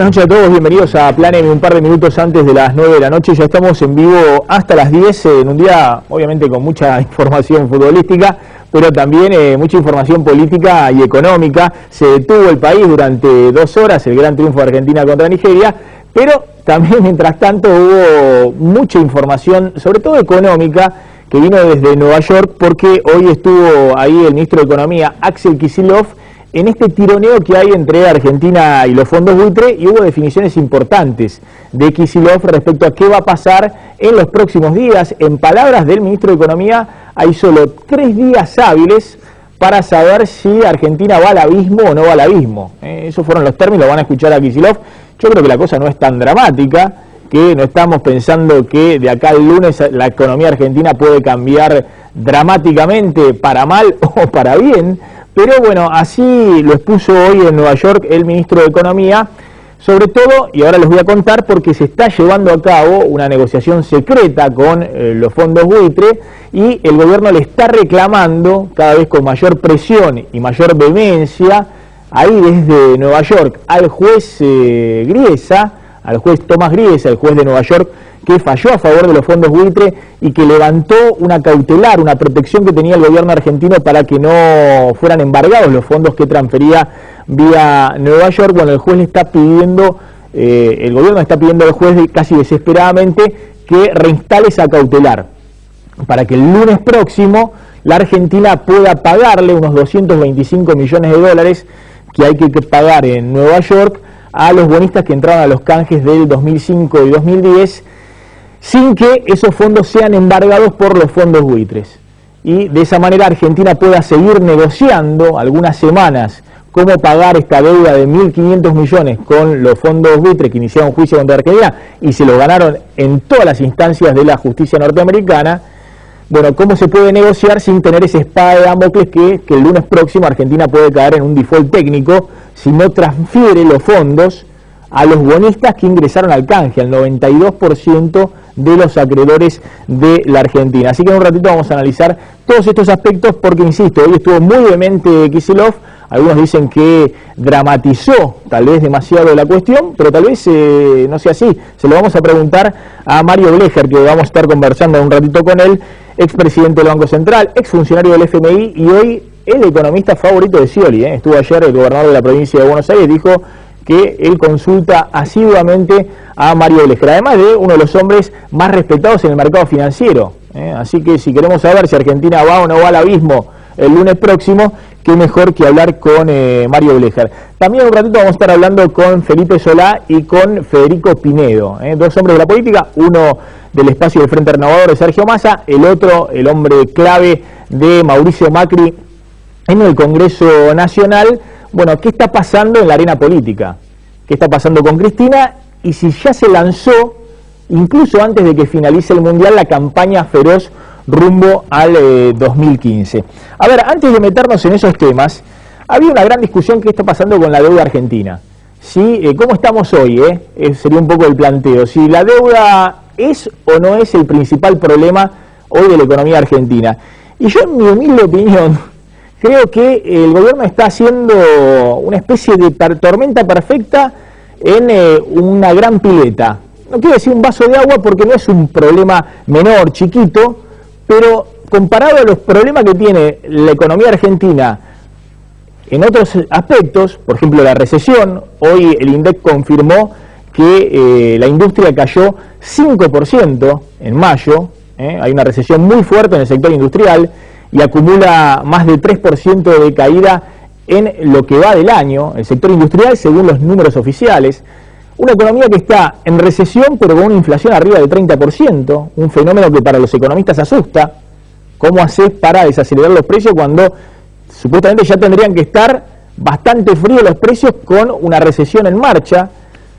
buenas noches a todos, bienvenidos a Plan M, un par de minutos antes de las 9 de la noche. Ya estamos en vivo hasta las 10, en un día obviamente con mucha información futbolística, pero también mucha información política y económica. Se detuvo el país durante 2 horas, el gran triunfo de Argentina contra Nigeria, pero también mientras tanto hubo mucha información, sobre todo económica, que vino desde Nueva York, porque hoy estuvo ahí el ministro de Economía, Axel Kicillof, en este tironeo que hay entre Argentina y los fondos buitre, y hubo definiciones importantes de Kicillof respecto a qué va a pasar en los próximos días. En palabras del ministro de Economía, hay solo 3 días hábiles para saber si Argentina va al abismo o no va al abismo. Esos fueron los términos, lo van a escuchar a Kicillof. Yo creo que la cosa no es tan dramática, que no estamos pensando que de acá al lunes la economía argentina puede cambiar dramáticamente para mal o para bien. Pero bueno, así lo expuso hoy en Nueva York el ministro de Economía, sobre todo, y ahora les voy a contar, porque se está llevando a cabo una negociación secreta con los fondos buitre, y el gobierno le está reclamando cada vez con mayor presión y mayor vehemencia, ahí desde Nueva York, al juez Griesa, al juez Tomás Griesa, el juez de Nueva York, que falló a favor de los fondos buitre y que levantó una cautelar, una protección que tenía el gobierno argentino para que no fueran embargados los fondos que transfería vía Nueva York. Bueno, el juez le está pidiendo, el gobierno está pidiendo al juez casi desesperadamente que reinstale esa cautelar, para que el lunes próximo la Argentina pueda pagarle unos 225 millones de dólares que hay que pagar en Nueva York a los bonistas que entraron a los canjes del 2005 y 2010, sin que esos fondos sean embargados por los fondos buitres. Y de esa manera Argentina pueda seguir negociando algunas semanas cómo pagar esta deuda de 1.500 millones con los fondos buitres que iniciaron juicio contra Argentina y se lo ganaron en todas las instancias de la justicia norteamericana. Bueno, ¿cómo se puede negociar sin tener esa espada de Damocles que el lunes próximo Argentina puede caer en un default técnico si no transfiere los fondos a los bonistas que ingresaron al canje, al 92% de los acreedores de la Argentina? Así que en un ratito vamos a analizar todos estos aspectos porque, insisto, hoy estuvo muy vehemente Kicillof. Algunos dicen que dramatizó tal vez demasiado la cuestión, pero tal vez no sea así. Se lo vamos a preguntar a Mario Blecher, que vamos a estar conversando un ratito con él, expresidente del Banco Central, exfuncionario del FMI y hoy el economista favorito de Scioli. Estuvo ayer el gobernador de la provincia de Buenos Aires, dijo que él consulta asiduamente a Mario Blecher, además de uno de los hombres más respetados en el mercado financiero. Así que si queremos saber si Argentina va o no va al abismo el lunes próximo, qué mejor que hablar con Mario Blecher. También un ratito vamos a estar hablando con Felipe Solá y con Federico Pinedo, 2 hombres de la política, uno del espacio del Frente Renovador de Sergio Massa, el otro, el hombre clave de Mauricio Macri en el Congreso Nacional. Bueno, ¿qué está pasando en la arena política? ¿Qué está pasando con Cristina? Y si ya se lanzó, incluso antes de que finalice el Mundial, la campaña feroz rumbo al 2015. A ver, antes de meternos en esos temas, había una gran discusión que está pasando con la deuda argentina. ¿Sí? ¿Cómo estamos hoy? Sería un poco el planteo. Si la deuda es o no es el principal problema hoy de la economía argentina. Y yo, en mi humilde opinión, creo que el gobierno está haciendo una especie de tormenta perfecta en una gran pileta. No quiero decir un vaso de agua porque no es un problema menor, chiquito, pero comparado a los problemas que tiene la economía argentina en otros aspectos, por ejemplo la recesión, hoy el INDEC confirmó que la industria cayó 5% en mayo, hay una recesión muy fuerte en el sector industrial y acumula más de 3% de caída en lo que va del año, el sector industrial según los números oficiales. Una economía que está en recesión pero con una inflación arriba del 30%, un fenómeno que para los economistas asusta. ¿Cómo haces para desacelerar los precios cuando supuestamente ya tendrían que estar bastante fríos los precios con una recesión en marcha?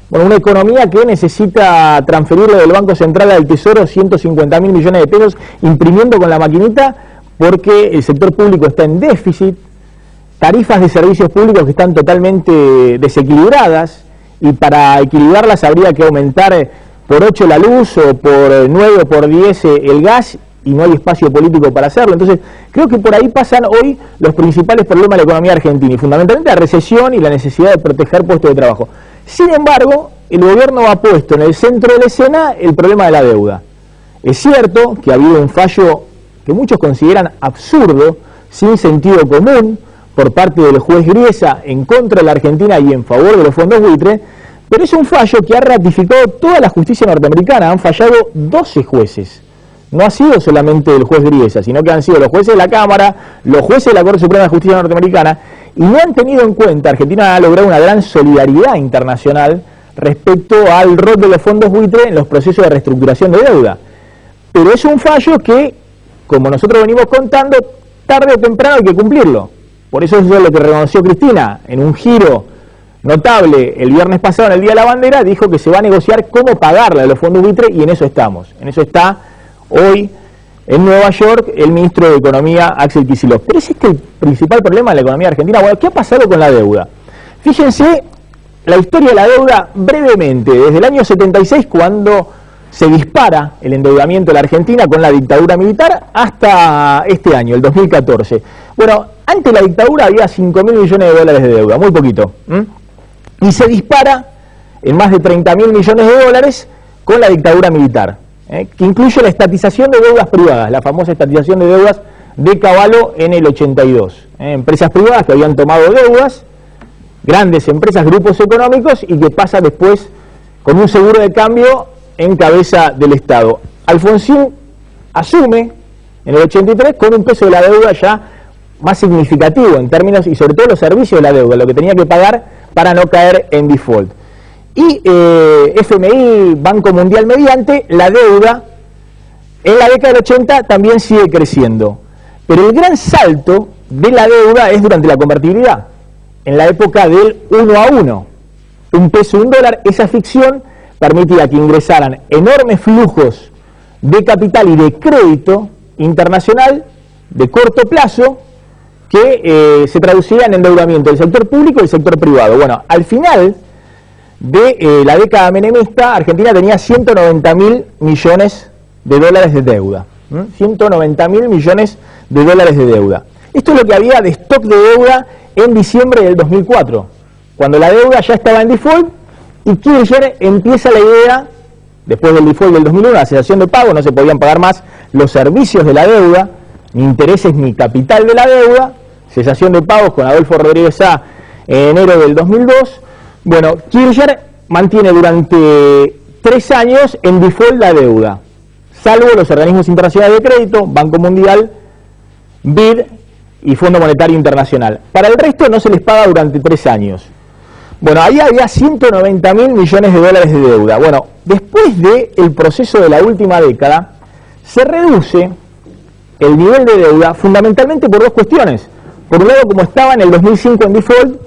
Bueno, una economía que necesita transferirle del Banco Central al Tesoro 150.000 millones de pesos imprimiendo con la maquinita porque el sector público está en déficit, tarifas de servicios públicos que están totalmente desequilibradas, y para equilibrarlas habría que aumentar por 8 la luz o por 9 o por 10 el gas, y no hay espacio político para hacerlo. Entonces creo que por ahí pasan hoy los principales problemas de la economía argentina, y fundamentalmente la recesión y la necesidad de proteger puestos de trabajo. Sin embargo, el gobierno ha puesto en el centro de la escena el problema de la deuda. Es cierto que ha habido un fallo que muchos consideran absurdo, sin sentido común, por parte del juez Griesa en contra de la Argentina y en favor de los fondos buitre, pero es un fallo que ha ratificado toda la justicia norteamericana. Han fallado 12 jueces. No ha sido solamente el juez Griesa, sino que han sido los jueces de la Cámara, los jueces de la Corte Suprema de Justicia norteamericana, y no han tenido en cuenta, Argentina ha logrado una gran solidaridad internacional respecto al rol de los fondos buitre en los procesos de reestructuración de deuda. Pero es un fallo que, como nosotros venimos contando, tarde o temprano hay que cumplirlo. Por eso es lo que reconoció Cristina en un giro notable el viernes pasado, en el Día de la Bandera, dijo que se va a negociar cómo pagarle a los fondos buitre, y en eso estamos. En eso está hoy en Nueva York el ministro de Economía, Axel Kicillof. Pero ese es el principal problema de la economía argentina. Bueno, ¿qué ha pasado con la deuda? Fíjense la historia de la deuda brevemente, desde el año 76, cuando se dispara el endeudamiento de la Argentina con la dictadura militar, hasta este año, el 2014. Bueno, antes de la dictadura había 5.000 millones de dólares de deuda, muy poquito. Y se dispara en más de 30.000 millones de dólares con la dictadura militar, que incluye la estatización de deudas privadas, la famosa estatización de deudas de Cavallo en el 82. Empresas privadas que habían tomado deudas, grandes empresas, grupos económicos, y que pasa después con un seguro de cambio en cabeza del Estado. Alfonsín asume en el 83 con un peso de la deuda ya más significativo en términos, y sobre todo los servicios de la deuda, lo que tenía que pagar para no caer en default. Y FMI, Banco Mundial mediante, la deuda en la década del 80 también sigue creciendo. Pero el gran salto de la deuda es durante la convertibilidad, en la época del 1 a 1. Un peso, un dólar, esa ficción permitía que ingresaran enormes flujos de capital y de crédito internacional de corto plazo que se traducía en endeudamiento del sector público y del sector privado. Bueno, al final de la década menemista, Argentina tenía 190.000 millones de dólares de deuda. 190.000 millones de dólares de deuda. Esto es lo que había de stock de deuda en diciembre del 2004, cuando la deuda ya estaba en default, y Kirchner empieza la idea, después del default del 2001, la cesación de pago, no se podían pagar más los servicios de la deuda, ni intereses ni capital de la deuda, cesación de pagos con Adolfo Rodríguez Sá en enero del 2002. Bueno, Kirchner mantiene durante 3 años en default la deuda, salvo los organismos internacionales de crédito, Banco Mundial, BID y Fondo Monetario Internacional. Para el resto no se les paga durante 3 años. Bueno, ahí había 190.000 millones de dólares de deuda. Bueno, después del proceso de la última década, se reduce el nivel de deuda fundamentalmente por 2 cuestiones. Por un lado, como estaba en el 2005 en default,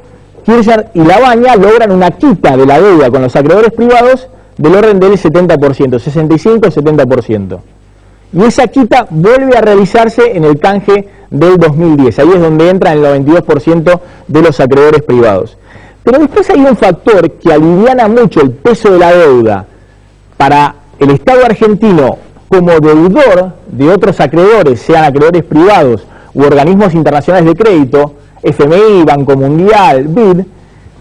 Kirchner y Labaña logran una quita de la deuda con los acreedores privados del orden del 70%, 65-70%. Y esa quita vuelve a realizarse en el canje del 2010. Ahí es donde entra el 92% de los acreedores privados. Pero después hay un factor que aliviana mucho el peso de la deuda para el Estado argentino como deudor de otros acreedores, sean acreedores privados u organismos internacionales de crédito, FMI, Banco Mundial, BID,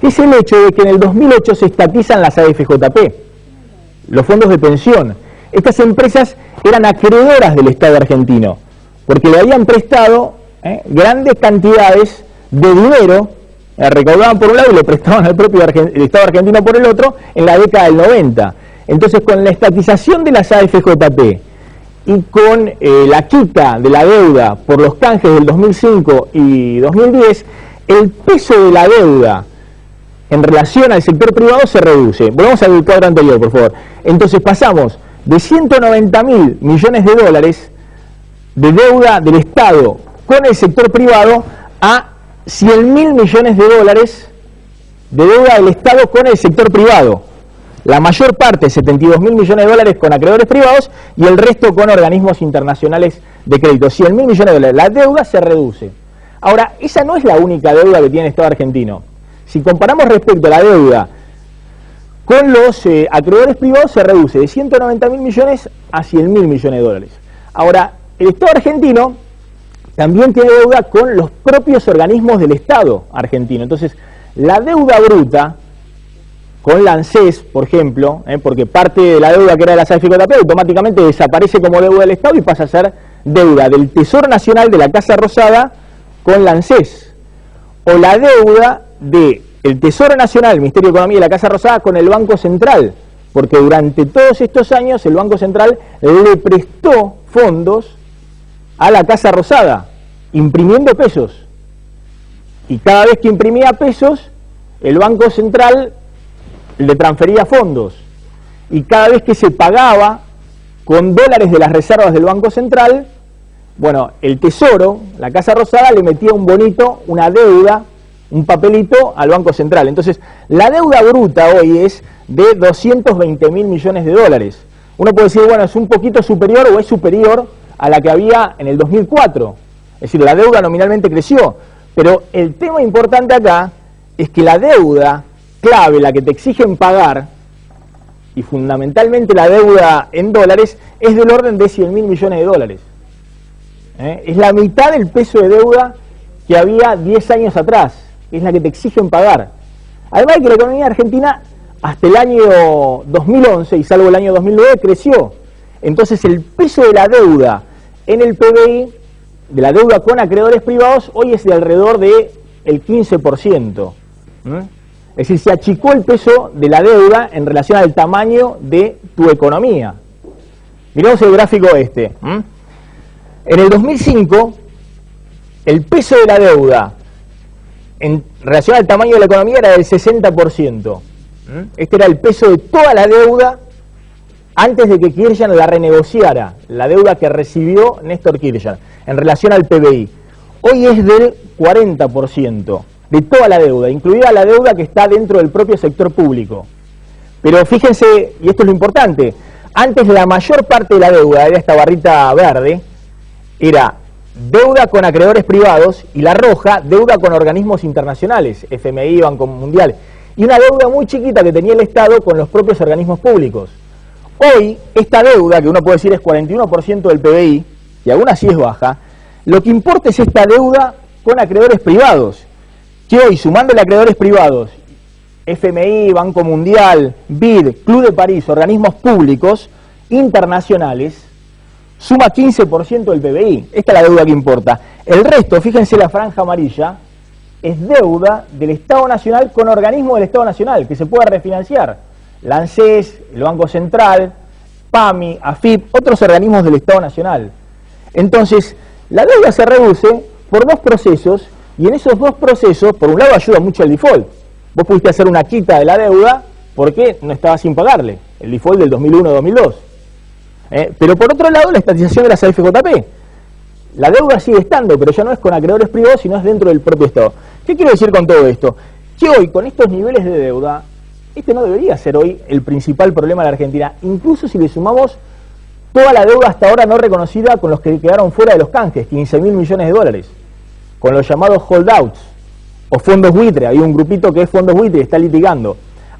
que es el hecho de que en el 2008 se estatizan las AFJP, los fondos de pensión. Estas empresas eran acreedoras del Estado argentino, porque le habían prestado grandes cantidades de dinero, recaudaban por un lado y lo prestaban al propio el Estado argentino por el otro, en la década del 90. Entonces, con la estatización de las AFJP y con la quita de la deuda por los canjes del 2005 y 2010, el peso de la deuda en relación al sector privado se reduce. Volvamos al cuadro anterior, por favor. Entonces pasamos de 190.000 millones de dólares de deuda del Estado con el sector privado a 100.000 millones de dólares de deuda del Estado con el sector privado. La mayor parte, 72.000 millones de dólares con acreedores privados y el resto con organismos internacionales de crédito. 100.000 millones de dólares. La deuda se reduce. Ahora, esa no es la única deuda que tiene el Estado argentino. Si comparamos respecto a la deuda con los acreedores privados, se reduce de 190.000 millones a 100.000 millones de dólares. Ahora, el Estado argentino también tiene deuda con los propios organismos del Estado argentino. Entonces, la deuda bruta con la ANSES, por ejemplo, porque parte de la deuda que era de las AFJP automáticamente desaparece como deuda del Estado y pasa a ser deuda del Tesoro Nacional de la Casa Rosada con la ANSES, o la deuda del Tesoro Nacional, el Ministerio de Economía y la Casa Rosada con el Banco Central, porque durante todos estos años el Banco Central le prestó fondos a la Casa Rosada, imprimiendo pesos. Y cada vez que imprimía pesos, el Banco Central le transfería fondos. Y cada vez que se pagaba con dólares de las reservas del Banco Central, bueno, el Tesoro, la Casa Rosada, le metía un bonito, una deuda, un papelito al Banco Central. Entonces, la deuda bruta hoy es de 220.000 millones de dólares. Uno puede decir, bueno, es un poquito superior o es superior a la que había en el 2004. Es decir, la deuda nominalmente creció. Pero el tema importante acá es que la deuda clave, la que te exigen pagar, y fundamentalmente la deuda en dólares, es del orden de 100.000 millones de dólares. Es la mitad del peso de deuda que había 10 años atrás. Es la que te exigen pagar. Además de que la economía argentina hasta el año 2011, y salvo el año 2009, creció. Entonces el peso de la deuda en el PBI, de la deuda con acreedores privados, hoy es de alrededor del 15%. Es decir, se achicó el peso de la deuda en relación al tamaño de tu economía. Miremos el gráfico este. En el 2005, el peso de la deuda en relación al tamaño de la economía era del 60%. Este era el peso de toda la deuda antes de que Kirchner la renegociara, la deuda que recibió Néstor Kirchner, en relación al PBI. Hoy es del 40% de toda la deuda, incluida la deuda que está dentro del propio sector público. Pero fíjense, y esto es lo importante, antes la mayor parte de la deuda, era esta barrita verde, era deuda con acreedores privados, y la roja, deuda con organismos internacionales, FMI, Banco Mundial, y una deuda muy chiquita que tenía el Estado con los propios organismos públicos. Hoy, esta deuda, que uno puede decir es 41% del PBI, y aún así es baja, lo que importa es esta deuda con acreedores privados, que hoy, sumándole acreedores privados, FMI, Banco Mundial, BID, Club de París, organismos públicos internacionales, suma 15% del PBI. Esta es la deuda que importa. El resto, fíjense la franja amarilla, es deuda del Estado Nacional con organismos del Estado Nacional, que se puede refinanciar. La ANSES, el Banco Central, PAMI, AFIP, otros organismos del Estado Nacional. Entonces, la deuda se reduce por dos procesos, y en esos dos procesos, por un lado, ayuda mucho el default. Vos pudiste hacer una quita de la deuda porque no estaba sin pagarle, el default del 2001-2002. Pero por otro lado, la estatización de las AFJP. La deuda sigue estando, pero ya no es con acreedores privados, sino es dentro del propio Estado. ¿Qué quiero decir con todo esto? Que hoy, con estos niveles de deuda, este no debería ser hoy el principal problema de la Argentina, incluso si le sumamos toda la deuda hasta ahora no reconocida con los que quedaron fuera de los canjes, 15.000 millones de dólares, con los llamados holdouts o fondos buitre. Hay un grupito que es fondos buitre y está litigando.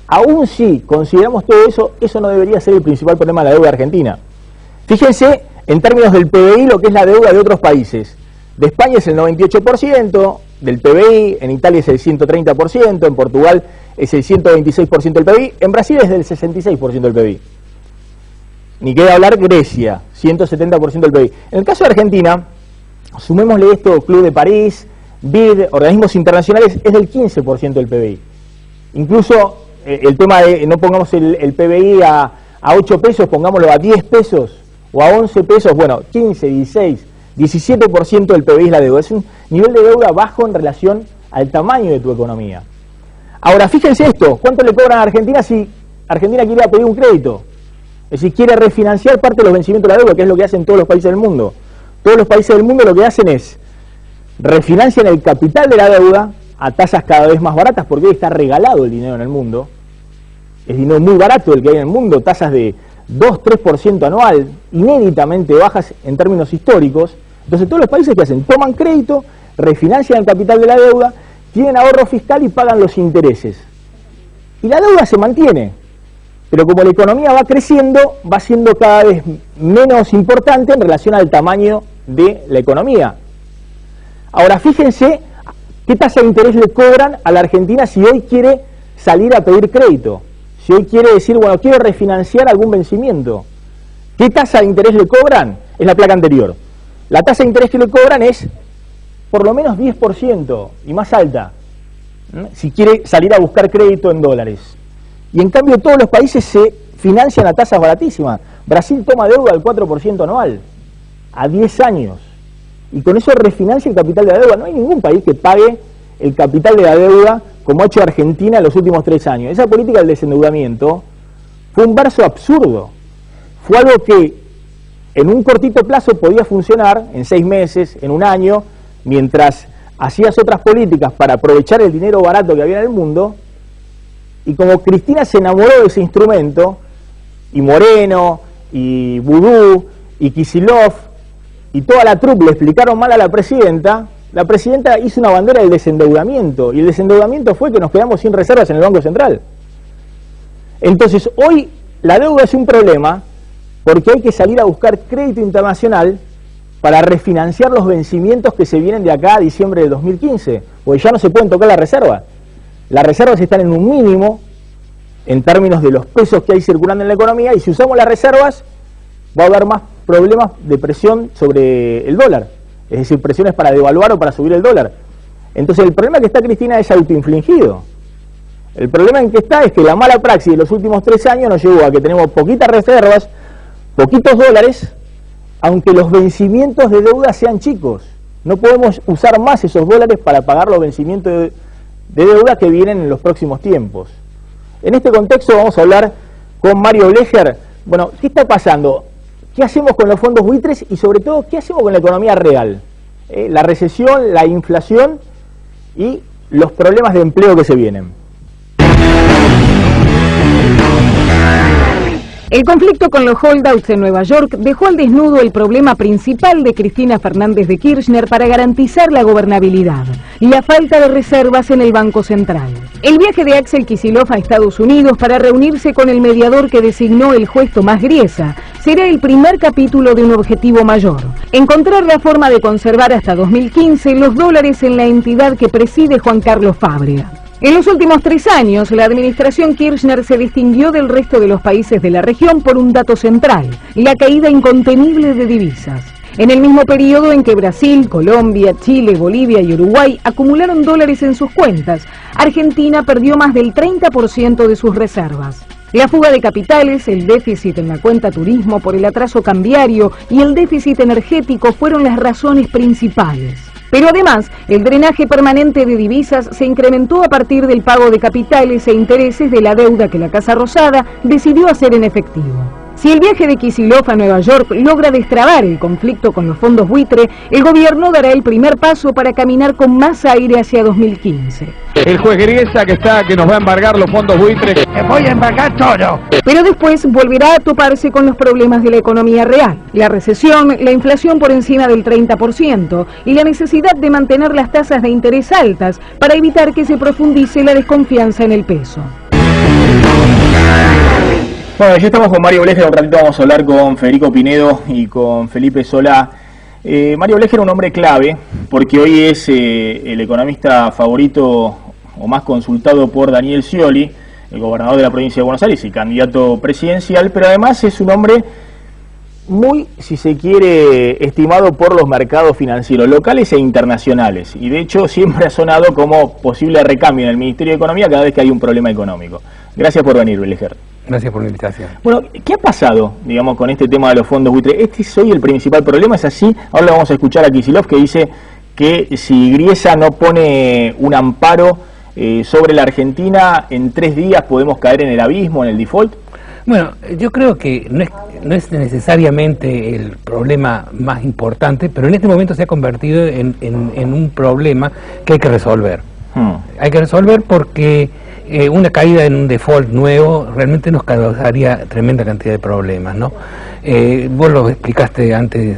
Aún si consideramos todo eso, eso no debería ser el principal problema de la deuda argentina. Fíjense en términos del PBI lo que es la deuda de otros países. De España es el 98% del PBI, en Italia es el 130%, en Portugal es el 126% del PBI, en Brasil es del 66% del PBI. Ni queda hablar Grecia, 170% del PBI. En el caso de Argentina, sumémosle esto, Club de París, BID, organismos internacionales, es del 15% del PBI. Incluso el tema de no pongamos el PBI a 8 pesos, pongámoslo a 10 pesos o a 11 pesos, bueno, 15, 16, 17% del PBI es la deuda. Es un nivel de deuda bajo en relación al tamaño de tu economía. Ahora, fíjense esto, ¿cuánto le cobran a Argentina si Argentina quiere pedir un crédito? Es decir, quiere refinanciar parte de los vencimientos de la deuda, que es lo que hacen todos los países del mundo. Todos los países del mundo lo que hacen es refinancian el capital de la deuda a tasas cada vez más baratas, porque hoy está regalado el dinero en el mundo. Es dinero muy barato el que hay en el mundo, tasas de 2-3% anual, inéditamente bajas en términos históricos. Entonces todos los países que hacen, toman crédito, refinancian el capital de la deuda, tienen ahorro fiscal y pagan los intereses. Y la deuda se mantiene, pero como la economía va creciendo, va siendo cada vez menos importante en relación al tamaño de la economía. Ahora fíjense qué tasa de interés le cobran a la Argentina si hoy quiere salir a pedir crédito. si hoy quiere decir, bueno, quiero refinanciar algún vencimiento, ¿qué tasa de interés le cobran? Es la placa anterior. La tasa de interés que le cobran es por lo menos 10% y más alta, si quiere salir a buscar crédito en dólares. Y en cambio todos los países se financian a tasas baratísimas. Brasil toma deuda al 4% anual, a 10 años. Y con eso refinancia el capital de la deuda. No hay ningún país que pague el capital de la deuda como ha hecho Argentina en los últimos 3 años. Esa política del desendeudamiento fue un verso absurdo. Fue algo que en un cortito plazo podía funcionar, en 6 meses, en un año, mientras hacías otras políticas para aprovechar el dinero barato que había en el mundo. Y como Cristina se enamoró de ese instrumento, y Moreno, y Vudú, y Kicillof, y toda la troupe le explicaron mal a la presidenta hizo una bandera del desendeudamiento, y el desendeudamiento fue que nos quedamos sin reservas en el Banco Central. Entonces, hoy la deuda es un problema, porque hay que salir a buscar crédito internacional para refinanciar los vencimientos que se vienen de acá a diciembre de 2015, porque ya no se pueden tocar las reservas. Las reservas están en un mínimo, en términos de los pesos que hay circulando en la economía, y si usamos las reservas, va a haber más problemas de presión sobre el dólar, es decir, presiones para devaluar o para subir el dólar. Entonces el problema que está Cristina es autoinfligido. El problema en que está es que la mala praxis de los últimos 3 años nos llevó a que tenemos poquitas reservas, poquitos dólares, aunque los vencimientos de deuda sean chicos. No podemos usar más esos dólares para pagar los vencimientos de deuda que vienen en los próximos tiempos. En este contexto vamos a hablar con Mario Blecher. Bueno, ¿qué está pasando? ¿Qué hacemos con los fondos buitres? Y sobre todo, ¿qué hacemos con la economía real? La recesión, la inflación y los problemas de empleo que se vienen. El conflicto con los holdouts en Nueva York dejó al desnudo el problema principal de Cristina Fernández de Kirchner para garantizar la gobernabilidad, la falta de reservas en el Banco Central. El viaje de Axel Kicillof a Estados Unidos para reunirse con el mediador que designó el juez Tomás Griesa será el primer capítulo de un objetivo mayor: encontrar la forma de conservar hasta 2015 los dólares en la entidad que preside Juan Carlos Fábrega. En los últimos 3 años, la administración Kirchner se distinguió del resto de los países de la región por un dato central: la caída incontenible de divisas. En el mismo periodo en que Brasil, Colombia, Chile, Bolivia y Uruguay acumularon dólares en sus cuentas, Argentina perdió más del 30% de sus reservas. La fuga de capitales, el déficit en la cuenta turismo por el atraso cambiario y el déficit energético fueron las razones principales. Pero además, el drenaje permanente de divisas se incrementó a partir del pago de capitales e intereses de la deuda que la Casa Rosada decidió hacer en efectivo. Si el viaje de Kicillof a Nueva York logra destrabar el conflicto con los fondos buitre, el gobierno dará el primer paso para caminar con más aire hacia 2015. El juez Griesa que nos va a embargar los fondos buitres. ¡Te voy a embargar todo! Pero después volverá a toparse con los problemas de la economía real: la recesión, la inflación por encima del 30% y la necesidad de mantener las tasas de interés altas para evitar que se profundice la desconfianza en el peso. Bueno, ya estamos con Mario Blecher. Un ratito vamos a hablar con Federico Pinedo y con Felipe Solá. Mario Blecher es un hombre clave porque hoy es el economista favorito o más consultado por Daniel Scioli, el gobernador de la provincia de Buenos Aires y candidato presidencial, pero además es un hombre muy, si se quiere, estimado por los mercados financieros locales e internacionales, y de hecho siempre ha sonado como posible recambio en el Ministerio de Economía cada vez que hay un problema económico. Gracias por venir, Blecher. Gracias por la invitación. Bueno, ¿qué ha pasado, digamos, con este tema de los fondos buitres? ¿Este es hoy el principal problema? ¿Es así? Ahora lo vamos a escuchar a Kicillof, que dice que si Griesa no pone un amparo sobre la Argentina, en 3 días podemos caer en el abismo, en el default. Bueno, yo creo que no es necesariamente el problema más importante, pero en este momento se ha convertido en un problema que hay que resolver. Hay que resolver porque una caída en un default nuevo realmente nos causaría tremenda cantidad de problemas, ¿no? Vos lo explicaste antes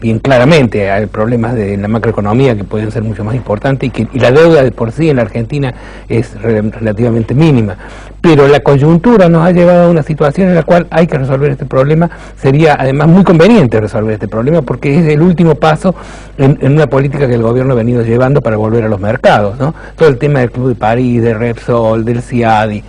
bien claramente: hay problemas de la macroeconomía que pueden ser mucho más importantes y la deuda de por sí en la Argentina es relativamente mínima, pero la coyuntura nos ha llevado a una situación en la cual hay que resolver este problema. Sería además muy conveniente resolver este problema porque es el último paso en una política que el gobierno ha venido llevando para volver a los mercados, ¿no? Todo el tema del Club de París, de Repsol, del CIADI,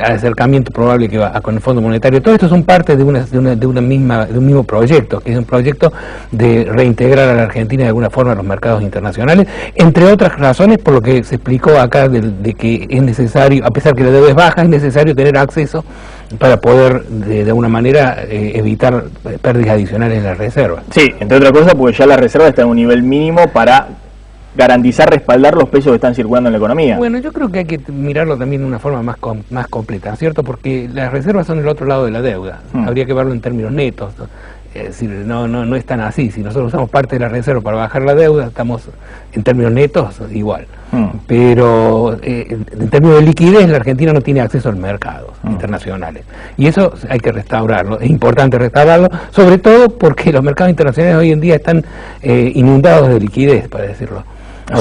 acercamiento probable que va con el Fondo Monetario. Todo esto son parte de un mismo proyecto, que es un proyecto de reintegrar a la Argentina de alguna forma a los mercados internacionales, entre otras razones por lo que se explicó acá de que es necesario, a pesar que la deuda es baja, es necesario tener acceso para poder de alguna manera evitar pérdidas adicionales en la reserva. Sí, entre otras cosas porque ya la reserva está en un nivel mínimo para garantizar, respaldar los pesos que están circulando en la economía. Bueno, yo creo que hay que mirarlo también de una forma más completa, ¿cierto? Porque las reservas son el otro lado de la deuda. Habría que verlo en términos netos. Es decir, no es tan así. Si nosotros usamos parte de la reserva para bajar la deuda, estamos en términos netos igual. Pero en términos de liquidez, la Argentina no tiene acceso a los mercados internacionales. Y eso hay que restaurarlo. Es importante restaurarlo, sobre todo porque los mercados internacionales hoy en día están inundados de liquidez, para decirlo.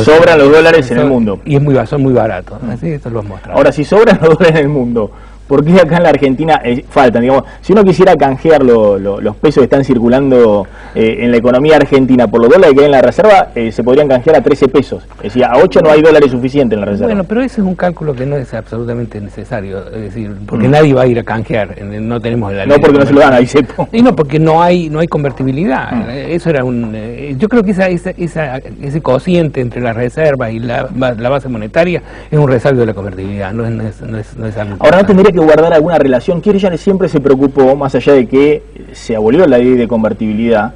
Sobran los dólares en el mundo. Y son muy baratos. Así eso lo hemos mostrado. Ahora, si sobran los dólares en el mundo, ¿por qué acá en la Argentina faltan? Digamos, si uno quisiera canjear los pesos que están circulando en la economía argentina por los dólares que hay en la reserva, se podrían canjear a 13 pesos. Es decir, a 8 no hay dólares suficientes en la reserva. Bueno, pero ese es un cálculo que no es absolutamente necesario. Es decir, porque nadie va a ir a canjear. No tenemos la ley. No, porque no se lo dan a ICEPO. Y no, porque no hay convertibilidad. Eso era yo creo que ese cociente entre la reserva y la base monetaria es un resabio de la convertibilidad. No es algo. Ahora, no tendría que guardar alguna relación. Kirchner siempre se preocupó, más allá de que se abolió la ley de convertibilidad,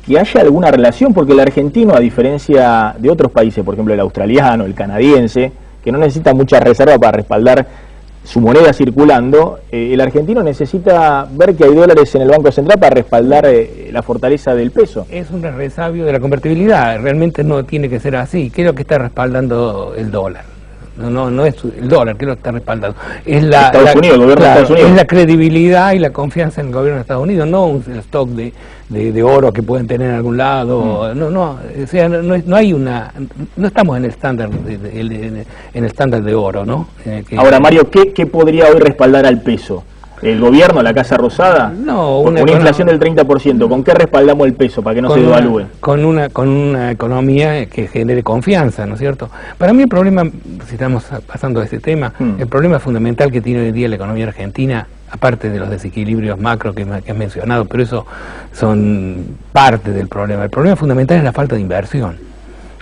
que haya alguna relación, porque el argentino, a diferencia de otros países, por ejemplo el australiano, el canadiense, que no necesita mucha reserva para respaldar su moneda circulando, el argentino necesita ver que hay dólares en el Banco Central para respaldar la fortaleza del peso. Es un resabio de la convertibilidad, realmente no tiene que ser así. ¿Qué es lo que está respaldando el dólar? No es el dólar que lo está respaldando, es el gobierno de Estados Unidos. Es la credibilidad y la confianza en el gobierno de Estados Unidos, no un stock de oro que pueden tener en algún lado. O sea, no hay no estamos en el estándar en el estándar de oro, ¿no? Ahora, Mario, ¿qué podría hoy respaldar al peso? ¿El gobierno, la Casa Rosada? No, una inflación del 30%. ¿Con qué respaldamos el peso para que no se devalúe? Con una economía que genere confianza, ¿no es cierto? Para mí el problema, si estamos pasando de este tema, el problema fundamental que tiene hoy en día la economía argentina, aparte de los desequilibrios macro que has mencionado, pero eso son parte del problema. El problema fundamental es la falta de inversión.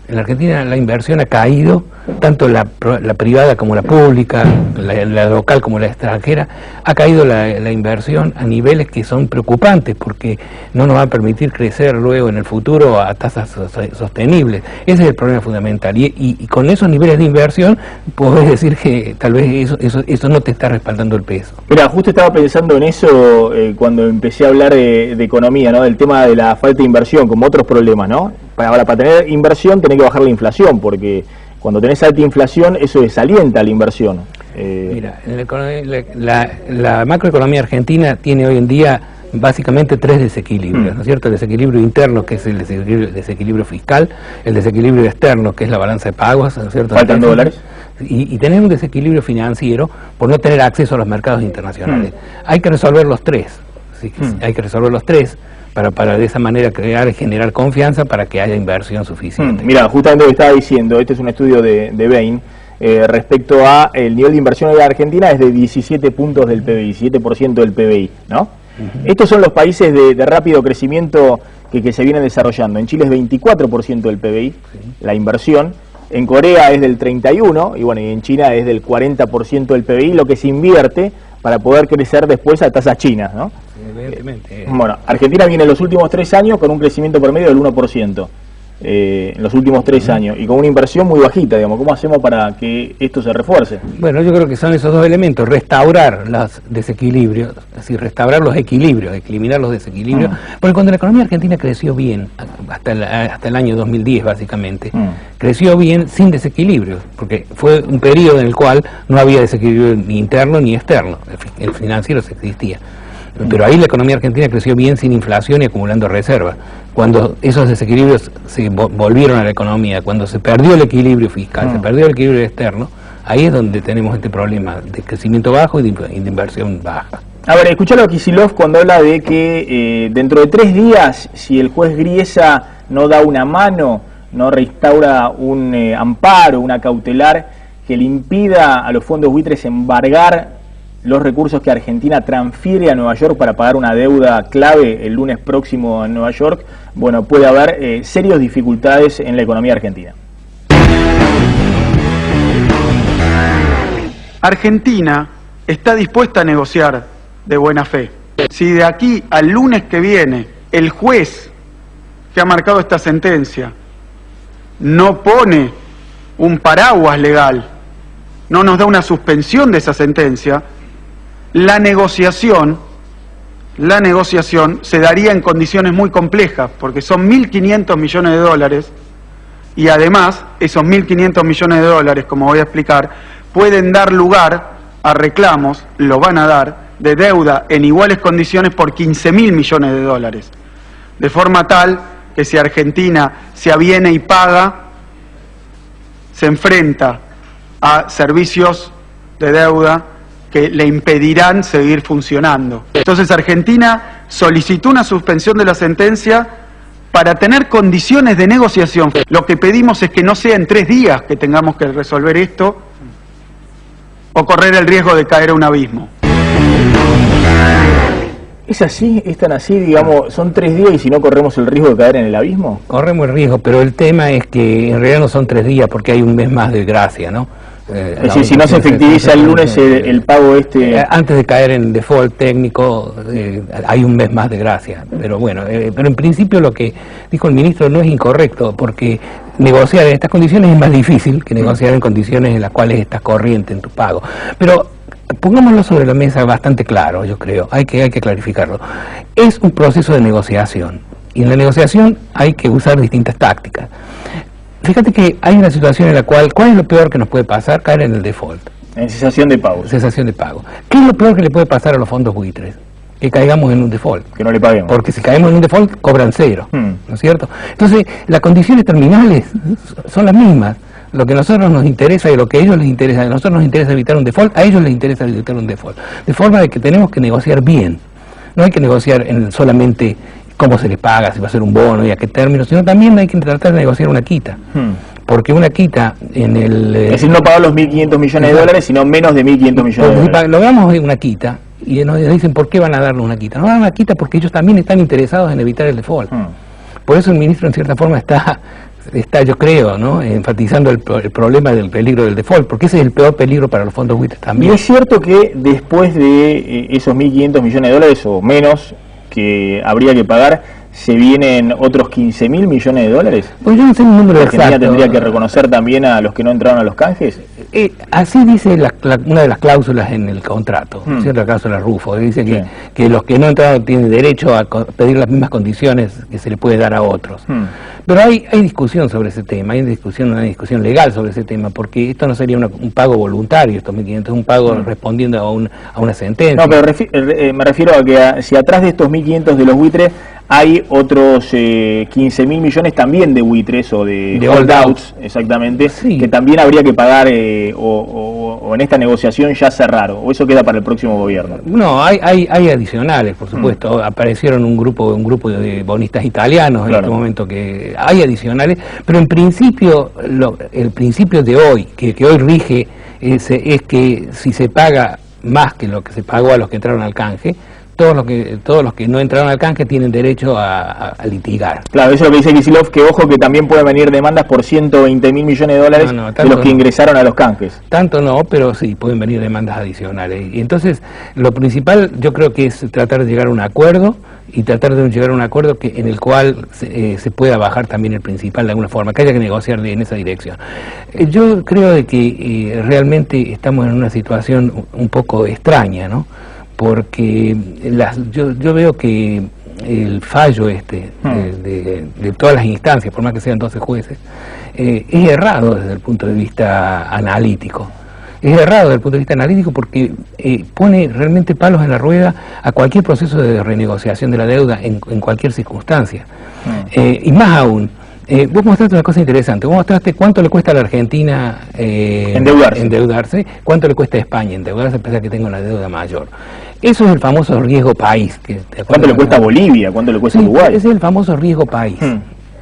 En la Argentina la inversión ha caído, tanto la privada como la pública, la local como la extranjera, ha caído la inversión a niveles que son preocupantes porque no nos va a permitir crecer luego en el futuro a tasas sostenibles. Ese es el problema fundamental. Y con esos niveles de inversión, podés decir que tal vez eso no te está respaldando el peso. Mira, justo estaba pensando en eso cuando empecé a hablar de economía, ¿no? Del tema de la falta de inversión, como otros problemas, ¿no? Para tener inversión tenés que bajar la inflación, porque cuando tenés alta inflación eso desalienta la inversión. Mira, la macroeconomía argentina tiene hoy en día básicamente tres desequilibrios, ¿no es cierto? El desequilibrio interno, que es el desequilibrio fiscal, el desequilibrio externo, que es la balanza de pagos, ¿no es cierto? ¿Faltan dólares? Y tener un desequilibrio financiero por no tener acceso a los mercados internacionales. Hay que resolver los tres, ¿sí? Hay que resolver los tres. Para de esa manera generar confianza para que haya inversión suficiente. Mira, justamente lo que estaba diciendo, este es un estudio de Bain, respecto a el nivel de inversión de la Argentina es de 17 puntos del PBI, 17% del PBI, ¿no? Estos son los países de rápido crecimiento que se vienen desarrollando. En Chile es 24% del PBI, la inversión. En Corea es del 31%, y bueno, y en China es del 40% del PBI, lo que se invierte para poder crecer después a tasas chinas, ¿no? Evidentemente. Bueno, Argentina viene en los últimos 3 años con un crecimiento promedio del 1%, en los últimos 3 años, y con una inversión muy bajita, digamos. ¿Cómo hacemos para que esto se refuerce? Bueno, yo creo que son esos dos elementos: restaurar los desequilibrios, es decir, restaurar los equilibrios, eliminar los desequilibrios, porque cuando la economía argentina creció bien, hasta el año 2010 básicamente, creció bien sin desequilibrios, porque fue un periodo en el cual no había desequilibrio ni interno ni externo, el financiero se existía. Pero ahí la economía argentina creció bien sin inflación y acumulando reservas. Cuando esos desequilibrios se volvieron a la economía, cuando se perdió el equilibrio fiscal, se perdió el equilibrio externo, ahí es donde tenemos este problema de crecimiento bajo y de inversión baja. A ver, escuchalo a Kicillof cuando habla de que dentro de 3 días, si el juez Griesa no da una mano, no restaura un amparo, una cautelar que le impida a los fondos buitres embargar los recursos que Argentina transfiere a Nueva York para pagar una deuda clave el lunes próximo en Nueva York, bueno, puede haber serias dificultades en la economía argentina. Argentina está dispuesta a negociar de buena fe. Si de aquí al lunes que viene el juez que ha marcado esta sentencia no pone un paraguas legal, no nos da una suspensión de esa sentencia, la negociación se daría en condiciones muy complejas, porque son 1.500 millones de dólares, y además esos 1.500 millones de dólares, como voy a explicar, pueden dar lugar a reclamos, lo van a dar, de deuda en iguales condiciones por 15.000 millones de dólares. De forma tal que si Argentina se aviene y paga, se enfrenta a servicios de deuda que le impedirán seguir funcionando. Entonces Argentina solicitó una suspensión de la sentencia para tener condiciones de negociación. Lo que pedimos es que no sea en 3 días que tengamos que resolver esto o correr el riesgo de caer a un abismo. ¿Es así? ¿Es tan así? Digamos, son 3 días y si no corremos el riesgo de caer en el abismo. Corremos el riesgo, pero el tema es que en realidad no son 3 días porque hay un mes más de gracia, ¿no? Es decir, si no se efectiviza el lunes el pago antes de caer en default técnico, hay un mes más de gracia. Pero bueno, pero en principio lo que dijo el ministro no es incorrecto, porque negociar en estas condiciones es más difícil que negociar en condiciones en las cuales estás corriente en tu pago. Pero pongámoslo sobre la mesa bastante claro, yo creo, hay que clarificarlo. Es un proceso de negociación, y en la negociación hay que usar distintas tácticas. Fíjate que hay una situación en la cual, ¿cuál es lo peor que nos puede pasar? Caer en el default. En cesación de pago. Cesación de pago. ¿Qué es lo peor que le puede pasar a los fondos buitres? Que caigamos en un default. Que no le paguemos. Porque si caemos en un default, cobran 0, ¿no es cierto? Entonces, las condiciones terminales son las mismas. Lo que a nosotros nos interesa y lo que a ellos les interesa, a nosotros nos interesa evitar un default, a ellos les interesa evitar un default. De forma de que tenemos que negociar bien. No hay que negociar solamente cómo se les paga, si va a ser un bono y a qué término, sino también hay que tratar de negociar una quita. Porque una quita en el... es decir, no pagar los 1.500 millones de dólares, sino menos de 1.500 millones de dólares. Logramos una quita y nos dicen por qué van a darnos una quita. Nos dan una quita porque ellos también están interesados en evitar el default. Por eso el ministro en cierta forma está yo creo, ¿no?, enfatizando el problema del peligro del default, porque ese es el peor peligro para los fondos buitres también. ¿Y es cierto que después de esos 1.500 millones de dólares o menos que habría que pagar, se vienen otros 15.000 millones de dólares? Pues yo no sé el número exacto. ¿Argentina tendría que reconocer también a los que no entraron a los canjes? Así dice una de las cláusulas en el contrato, ¿cierto? La cláusula Rufo, dice que los que no entraron tienen derecho a pedir las mismas condiciones que se le puede dar a otros. Pero hay discusión sobre ese tema, hay una discusión legal sobre ese tema, porque esto no sería un pago voluntario, estos 1.500, es un pago respondiendo a una sentencia. No, pero me refiero a que si atrás de estos 1.500 de los buitres hay otros 15.000 millones también de buitres o de holdouts, exactamente, que también habría que pagar o en esta negociación ya cerrar, o eso queda para el próximo gobierno. No, hay adicionales, por supuesto. Aparecieron un grupo de bonistas italianos en este momento, que hay adicionales, pero en principio el principio de hoy, que hoy rige, es que si se paga más que lo que se pagó a los que entraron al canje, todos los que no entraron al canje tienen derecho a litigar. Claro, eso es lo que dice Kicillof, que ojo que también pueden venir demandas por 120.000 millones de dólares de los que ingresaron a los canjes. Tanto no, pero sí, pueden venir demandas adicionales. Y entonces, lo principal yo creo que es tratar de llegar a un acuerdo, y tratar de llegar a un acuerdo en el cual se pueda bajar también el principal de alguna forma, que haya que negociar en esa dirección. Yo creo de que realmente estamos en una situación un poco extraña, ¿no? Porque yo veo que el fallo de todas las instancias, por más que sean 12 jueces, es errado desde el punto de vista analítico. Es errado desde el punto de vista analítico porque pone realmente palos en la rueda a cualquier proceso de renegociación de la deuda en cualquier circunstancia. Y más aún, vos mostraste una cosa interesante, vos mostraste cuánto le cuesta a la Argentina endeudarse, cuánto le cuesta a España endeudarse a pesar de que tenga una deuda mayor. Eso es el famoso riesgo país. ¿Cuánto le cuesta a Bolivia? ¿Cuánto le cuesta a Uruguay? Ese es el famoso riesgo país.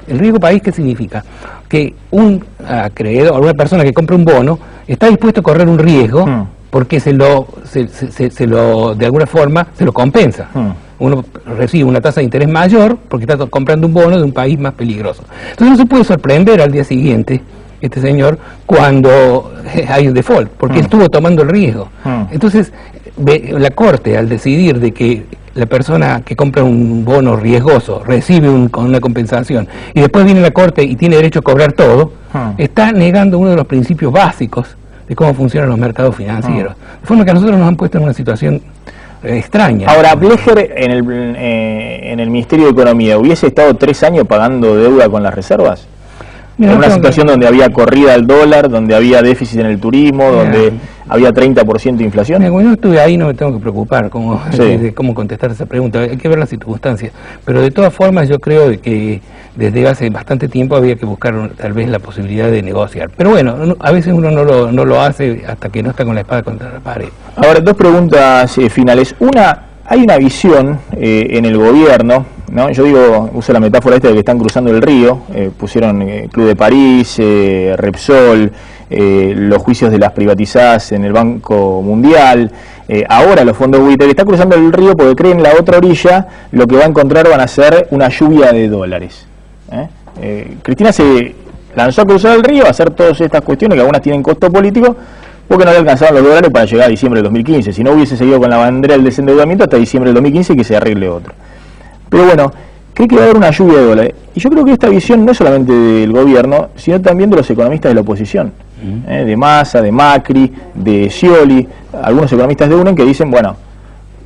¿El riesgo país qué significa? Que un acreedor, una persona que compra un bono, está dispuesto a correr un riesgo porque de alguna forma se lo compensa. Uno recibe una tasa de interés mayor porque está comprando un bono de un país más peligroso. Entonces no se puede sorprender al día siguiente este señor cuando hay un default, porque estuvo tomando el riesgo. Entonces la Corte, al decidir de que la persona que compra un bono riesgoso recibe con una compensación y después viene la Corte y tiene derecho a cobrar todo, está negando uno de los principios básicos de cómo funcionan los mercados financieros. De forma que a nosotros nos han puesto en una situación extraña. Ahora, Blecher en el Ministerio de Economía, ¿hubiese estado 3 años pagando deuda con las reservas? Mira, en una situación donde había corrida al dólar, donde había déficit en el turismo, donde había 30% de inflación. Mira, cuando yo estuve ahí no me tengo que preocupar de cómo contestar esa pregunta, hay que ver las circunstancias, pero de todas formas yo creo que desde hace bastante tiempo había que buscar tal vez la posibilidad de negociar, pero bueno, a veces uno no lo hace hasta que no está con la espada contra la pared. Ahora, 2 preguntas finales. Una, hay una visión en el gobierno, ¿no? Yo digo, uso la metáfora esta de que están cruzando el río, pusieron Club de París, Repsol, los juicios de las privatizadas en el Banco Mundial, ahora los fondos buitre, que está cruzando el río porque creen en la otra orilla lo que va a encontrar van a ser una lluvia de dólares. Cristina se lanzó a cruzar el río a hacer todas estas cuestiones que algunas tienen costo político, porque no le alcanzaban los dólares para llegar a diciembre del 2015. Si no hubiese seguido con la bandera del desendeudamiento hasta diciembre del 2015 y que se arregle otro. Pero bueno, cree que va a haber una lluvia de dólares. Y yo creo que esta visión no es solamente del gobierno, sino también de los economistas de la oposición. De Massa, de Macri, de Scioli, algunos economistas de UNEN que dicen, bueno,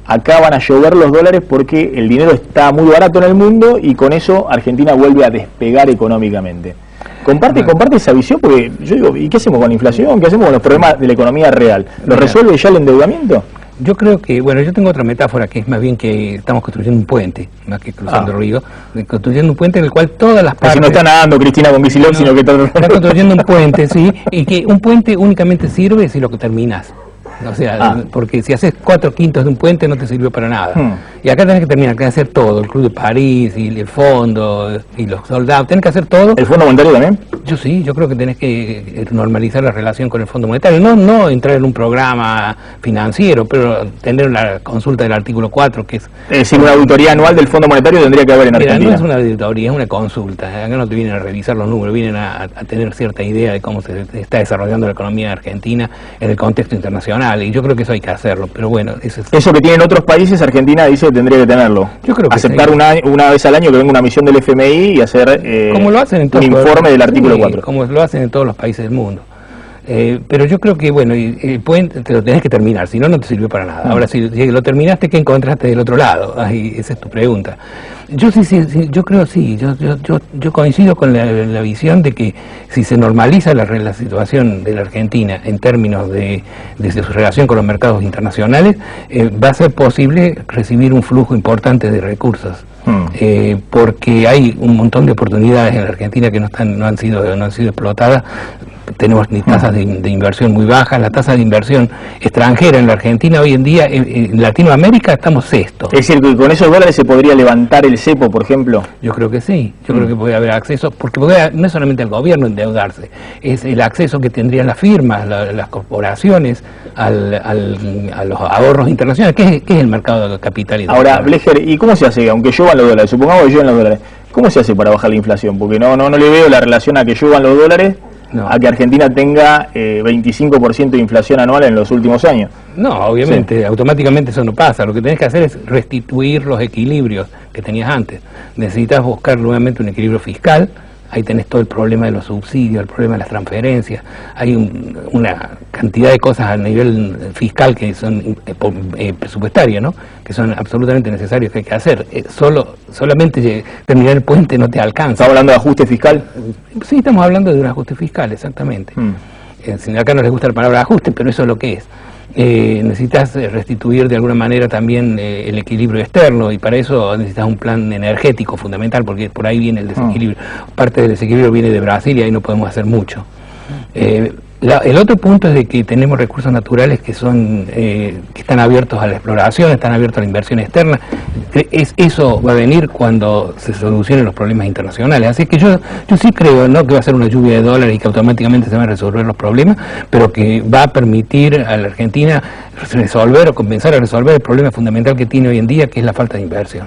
acá van a llover los dólares porque el dinero está muy barato en el mundo y con eso Argentina vuelve a despegar económicamente. Comparte esa visión, porque yo digo, ¿y qué hacemos con la inflación? ¿Qué hacemos con los problemas de la economía real? ¿Lo resuelve ya el endeudamiento? Yo creo que, bueno, yo tengo otra metáfora que es más bien que estamos construyendo un puente, más que cruzando el río, construyendo un puente en el cual todas las partes... Si no está nadando Cristina con Bicilog, sino que está construyendo un puente, sí, y que un puente únicamente sirve si lo que terminas. O sea, porque si haces 4/5 de un puente no te sirvió para nada. Y acá tenés que terminar, que hacer todo, el Club de París y el fondo y los soldados, tenés que hacer todo. ¿El Fondo Monetario también? Yo creo que tenés que normalizar la relación con el Fondo Monetario, no entrar en un programa financiero, pero tener la consulta del artículo 4, que es... Es decir, una auditoría anual del Fondo Monetario tendría que haber en Argentina. No es una auditoría, es una consulta. Acá no te vienen a revisar los números, vienen a tener cierta idea de cómo se está desarrollando la economía argentina en el contexto internacional. Y yo creo que eso hay que hacerlo, pero bueno... Eso que tienen otros países, Argentina dice que tendría que tenerlo. Yo creo que aceptar sí. una vez al año que venga una misión del FMI y hacer como lo hacen en un informe del artículo 4. Como lo hacen en todos los países del mundo. Pero yo creo que, bueno, el puente te lo tenés que terminar, si no, no te sirvió para nada. Ahora, si lo terminaste, ¿qué encontraste del otro lado? Ahí, esa es tu pregunta. Yo yo creo yo coincido con la visión de que si se normaliza la situación de la Argentina en términos de su relación con los mercados internacionales, va a ser posible recibir un flujo importante de recursos. Porque hay un montón de oportunidades en la Argentina que no han sido explotadas. Tenemos tasas de inversión muy bajas, la tasa de inversión extranjera en la Argentina hoy en día, en Latinoamérica estamos sexto. Es decir, que con esos dólares se podría levantar el cepo, por ejemplo. Yo creo que sí, yo creo que puede haber acceso, porque no es solamente el gobierno endeudarse, es el acceso que tendrían las firmas, las corporaciones a los ahorros internacionales, que es el mercado de capital. Ahora, Blecher, ¿y cómo se hace? Aunque lluevan los dólares, supongamos que lluevan los dólares, ¿cómo se hace para bajar la inflación? Porque no le veo la relación a que lluevan los dólares a que Argentina tenga 25% de inflación anual en los últimos años. No, obviamente, automáticamente eso no pasa. Lo que tenés que hacer es restituir los equilibrios que tenías antes. Necesitas buscar nuevamente un equilibrio fiscal. Ahí tenés todo el problema de los subsidios, el problema de las transferencias. Hay una cantidad de cosas a nivel fiscal que son presupuestarias, ¿no? Que son absolutamente necesarios, que hay que hacer. Solamente terminar el puente no te alcanza. ¿Estamos hablando de ajuste fiscal? Sí, estamos hablando de un ajuste fiscal, exactamente. Acá no les gusta la palabra ajuste, pero eso es lo que es. Necesitas restituir de alguna manera también el equilibrio externo, y para eso necesitas un plan energético fundamental, porque por ahí viene el desequilibrio. Parte del desequilibrio viene de Brasil y ahí no podemos hacer mucho. El otro punto es de que tenemos recursos naturales que son que están abiertos a la exploración, están abiertos a la inversión externa. Eso va a venir cuando se solucionen los problemas internacionales. Así que yo sí creo, no que va a ser una lluvia de dólares y que automáticamente se van a resolver los problemas, pero que va a permitir a la Argentina resolver o comenzar a resolver el problema fundamental que tiene hoy en día, que es la falta de inversión.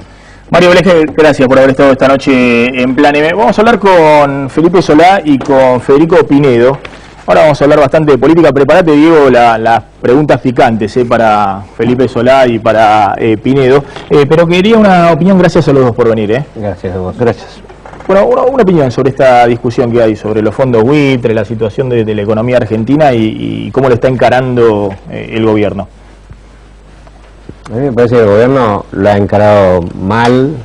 Mario Blecher, gracias por haber estado esta noche en Plan M. Vamos a hablar con Felipe Solá y con Federico Pinedo. Ahora vamos a hablar bastante de política. Prepárate, Diego, las preguntas picantes para Felipe Solá y para Pinedo. Pero quería una opinión, gracias a los dos por venir. Gracias a vos, gracias. Bueno, una opinión sobre esta discusión que hay sobre los fondos buitre, la situación de la economía argentina y cómo lo está encarando el gobierno. A mí me parece que el gobierno lo ha encarado mal.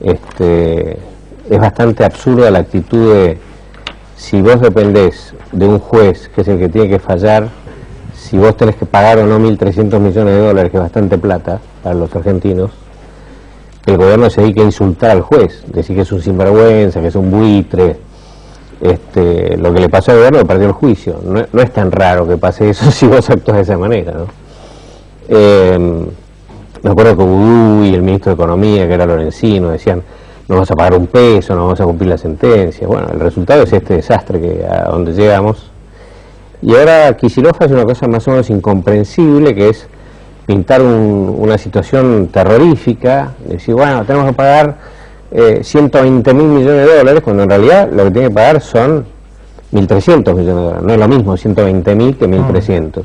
Es bastante absurda la actitud de, si vos dependés de un juez, que es el que tiene que fallar, si vos tenés que pagar o no 1.300 millones de dólares, que es bastante plata para los argentinos, el gobierno se dedica a insultar al juez, decir que es un sinvergüenza, que es un buitre. Lo que le pasó al gobierno, perdió el juicio. No es tan raro que pase eso si vos actúas de esa manera, ¿no? Me acuerdo que Udú y el ministro de Economía, que era Lorenzino, decían: no vamos a pagar un peso, no vamos a cumplir la sentencia. Bueno, el resultado es este desastre a donde llegamos. Y ahora Kicillof hace una cosa más o menos incomprensible, que es pintar una situación terrorífica, decir, bueno, tenemos que pagar 120.000 millones de dólares, cuando en realidad lo que tiene que pagar son 1.300 millones de dólares. No es lo mismo 120.000 que 1.300.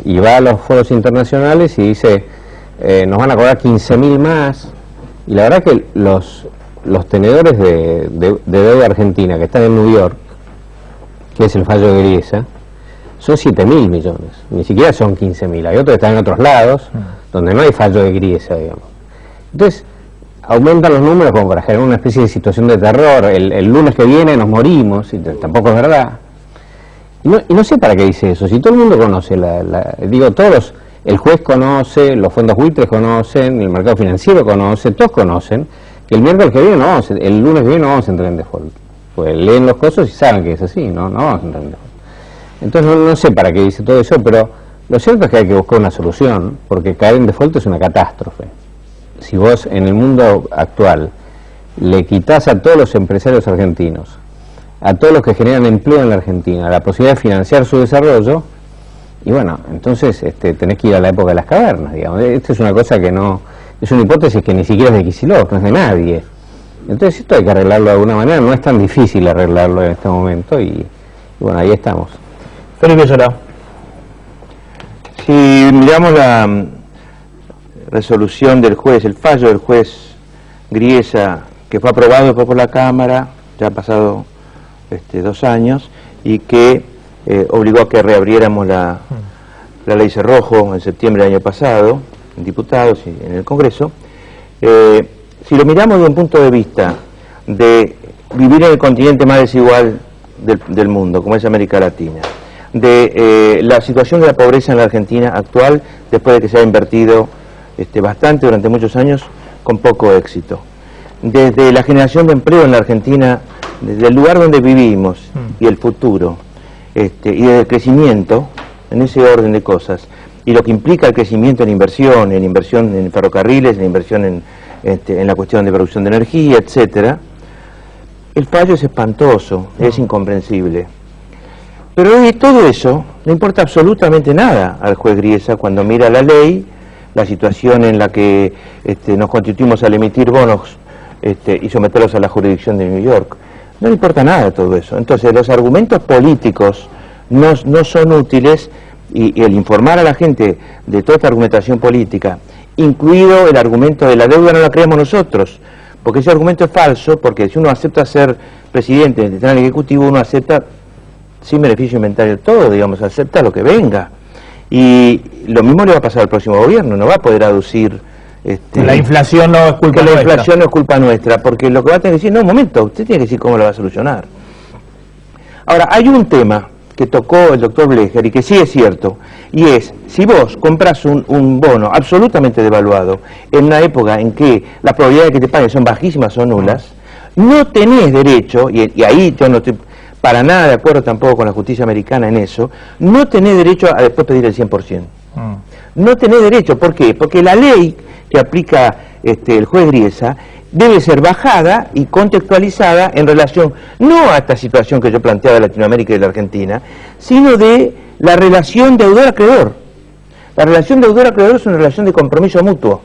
Y va a los foros internacionales y dice, nos van a cobrar 15.000 más. Y la verdad que los tenedores de deuda argentina que están en New York, que es el fallo de Griesa, son 7.000 millones, ni siquiera son 15.000. Hay otros que están en otros lados, donde no hay fallo de Griesa, digamos. Entonces, aumentan los números como para generar una especie de situación de terror. El lunes que viene nos morimos, y tampoco es verdad. Y no sé para qué dice eso, si todo el mundo conoce, el juez conoce, los fondos buitres conocen, el mercado financiero conoce, todos conocen, que el miércoles que viene el lunes que viene no vamos a entrar en default. Pues leen los cosas y saben que es así, no vamos a entrar en default. Entonces no sé para qué dice todo eso, pero lo cierto es que hay que buscar una solución, porque caer en default es una catástrofe. Si vos en el mundo actual le quitas a todos los empresarios argentinos, a todos los que generan empleo en la Argentina, la posibilidad de financiar su desarrollo, y bueno, entonces tenés que ir a la época de las cavernas, digamos. Esta es una cosa que no, es una hipótesis que ni siquiera es de Kicillof, no es de nadie. Entonces esto hay que arreglarlo de alguna manera, no es tan difícil arreglarlo en este momento, y bueno, ahí estamos. Felipe Solá. Si miramos la resolución del juez, el fallo del juez Griesa, que fue aprobado después por la Cámara, ya han pasado 2 años, y que obligó a que reabriéramos la ley Cerrojo en septiembre del año pasado, en diputados y en el Congreso. Si lo miramos desde un punto de vista de vivir en el continente más desigual del mundo, como es América Latina, de la situación de la pobreza en la Argentina actual, después de que se ha invertido bastante durante muchos años con poco éxito, desde la generación de empleo en la Argentina, desde el lugar donde vivimos y el futuro, y desde el crecimiento, en ese orden de cosas, y lo que implica el crecimiento en inversión en ferrocarriles, en inversión en la cuestión de producción de energía, etcétera, el fallo es espantoso, es incomprensible. Pero de todo eso no importa absolutamente nada al juez Griesa cuando mira la ley, la situación en la que nos constituimos al emitir bonos y someterlos a la jurisdicción de New York. No le importa nada de todo eso. Entonces los argumentos políticos no son útiles, y el informar a la gente de toda esta argumentación política, incluido el argumento de la deuda, no la creemos nosotros, porque ese argumento es falso, porque si uno acepta ser presidente del Tribunal Ejecutivo, uno acepta sin beneficio inventario todo, digamos, acepta lo que venga. Y lo mismo le va a pasar al próximo gobierno, no va a poder aducir la inflación no es culpa nuestra. La inflación no es culpa nuestra, porque lo que va a tener que decir, no, un momento, usted tiene que decir cómo lo va a solucionar. Ahora, hay un tema que tocó el doctor Blecher y que sí es cierto, y es, si vos compras un bono absolutamente devaluado en una época en que las probabilidades de que te paguen son bajísimas o nulas, no tenés derecho, y ahí yo no estoy para nada de acuerdo tampoco con la justicia americana en eso, no tenés derecho a después pedir el 100%. No tenés derecho, ¿por qué? Porque la ley que aplica el juez Griesa debe ser bajada y contextualizada en relación, no a esta situación que yo planteaba de Latinoamérica y de la Argentina, sino de la relación deudor-acreedor. La relación deudor-acreedor es una relación de compromiso mutuo.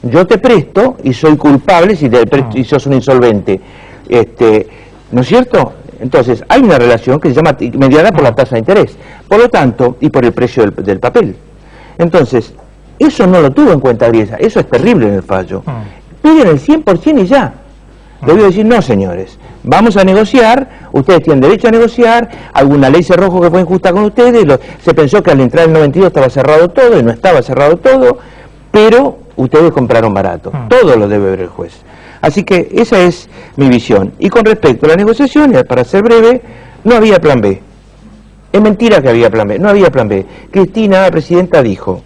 Yo te presto y soy culpable si y sos un insolvente. ¿No es cierto? Entonces, hay una relación que se llama mediada por la tasa de interés, por lo tanto, y por el precio del papel. Entonces, eso no lo tuvo en cuenta Griesa, eso es terrible en el fallo. Piden el 100% y ya. Debió decir, no señores, vamos a negociar, ustedes tienen derecho a negociar, alguna ley cerró que fue injusta con ustedes, se pensó que al entrar el 92 estaba cerrado todo, y no estaba cerrado todo, pero ustedes compraron barato, todo lo debe ver el juez. Así que esa es mi visión. Y con respecto a las negociaciones, para ser breve, no había plan B. Es mentira que había plan B, no había plan B. Cristina, la presidenta, dijo,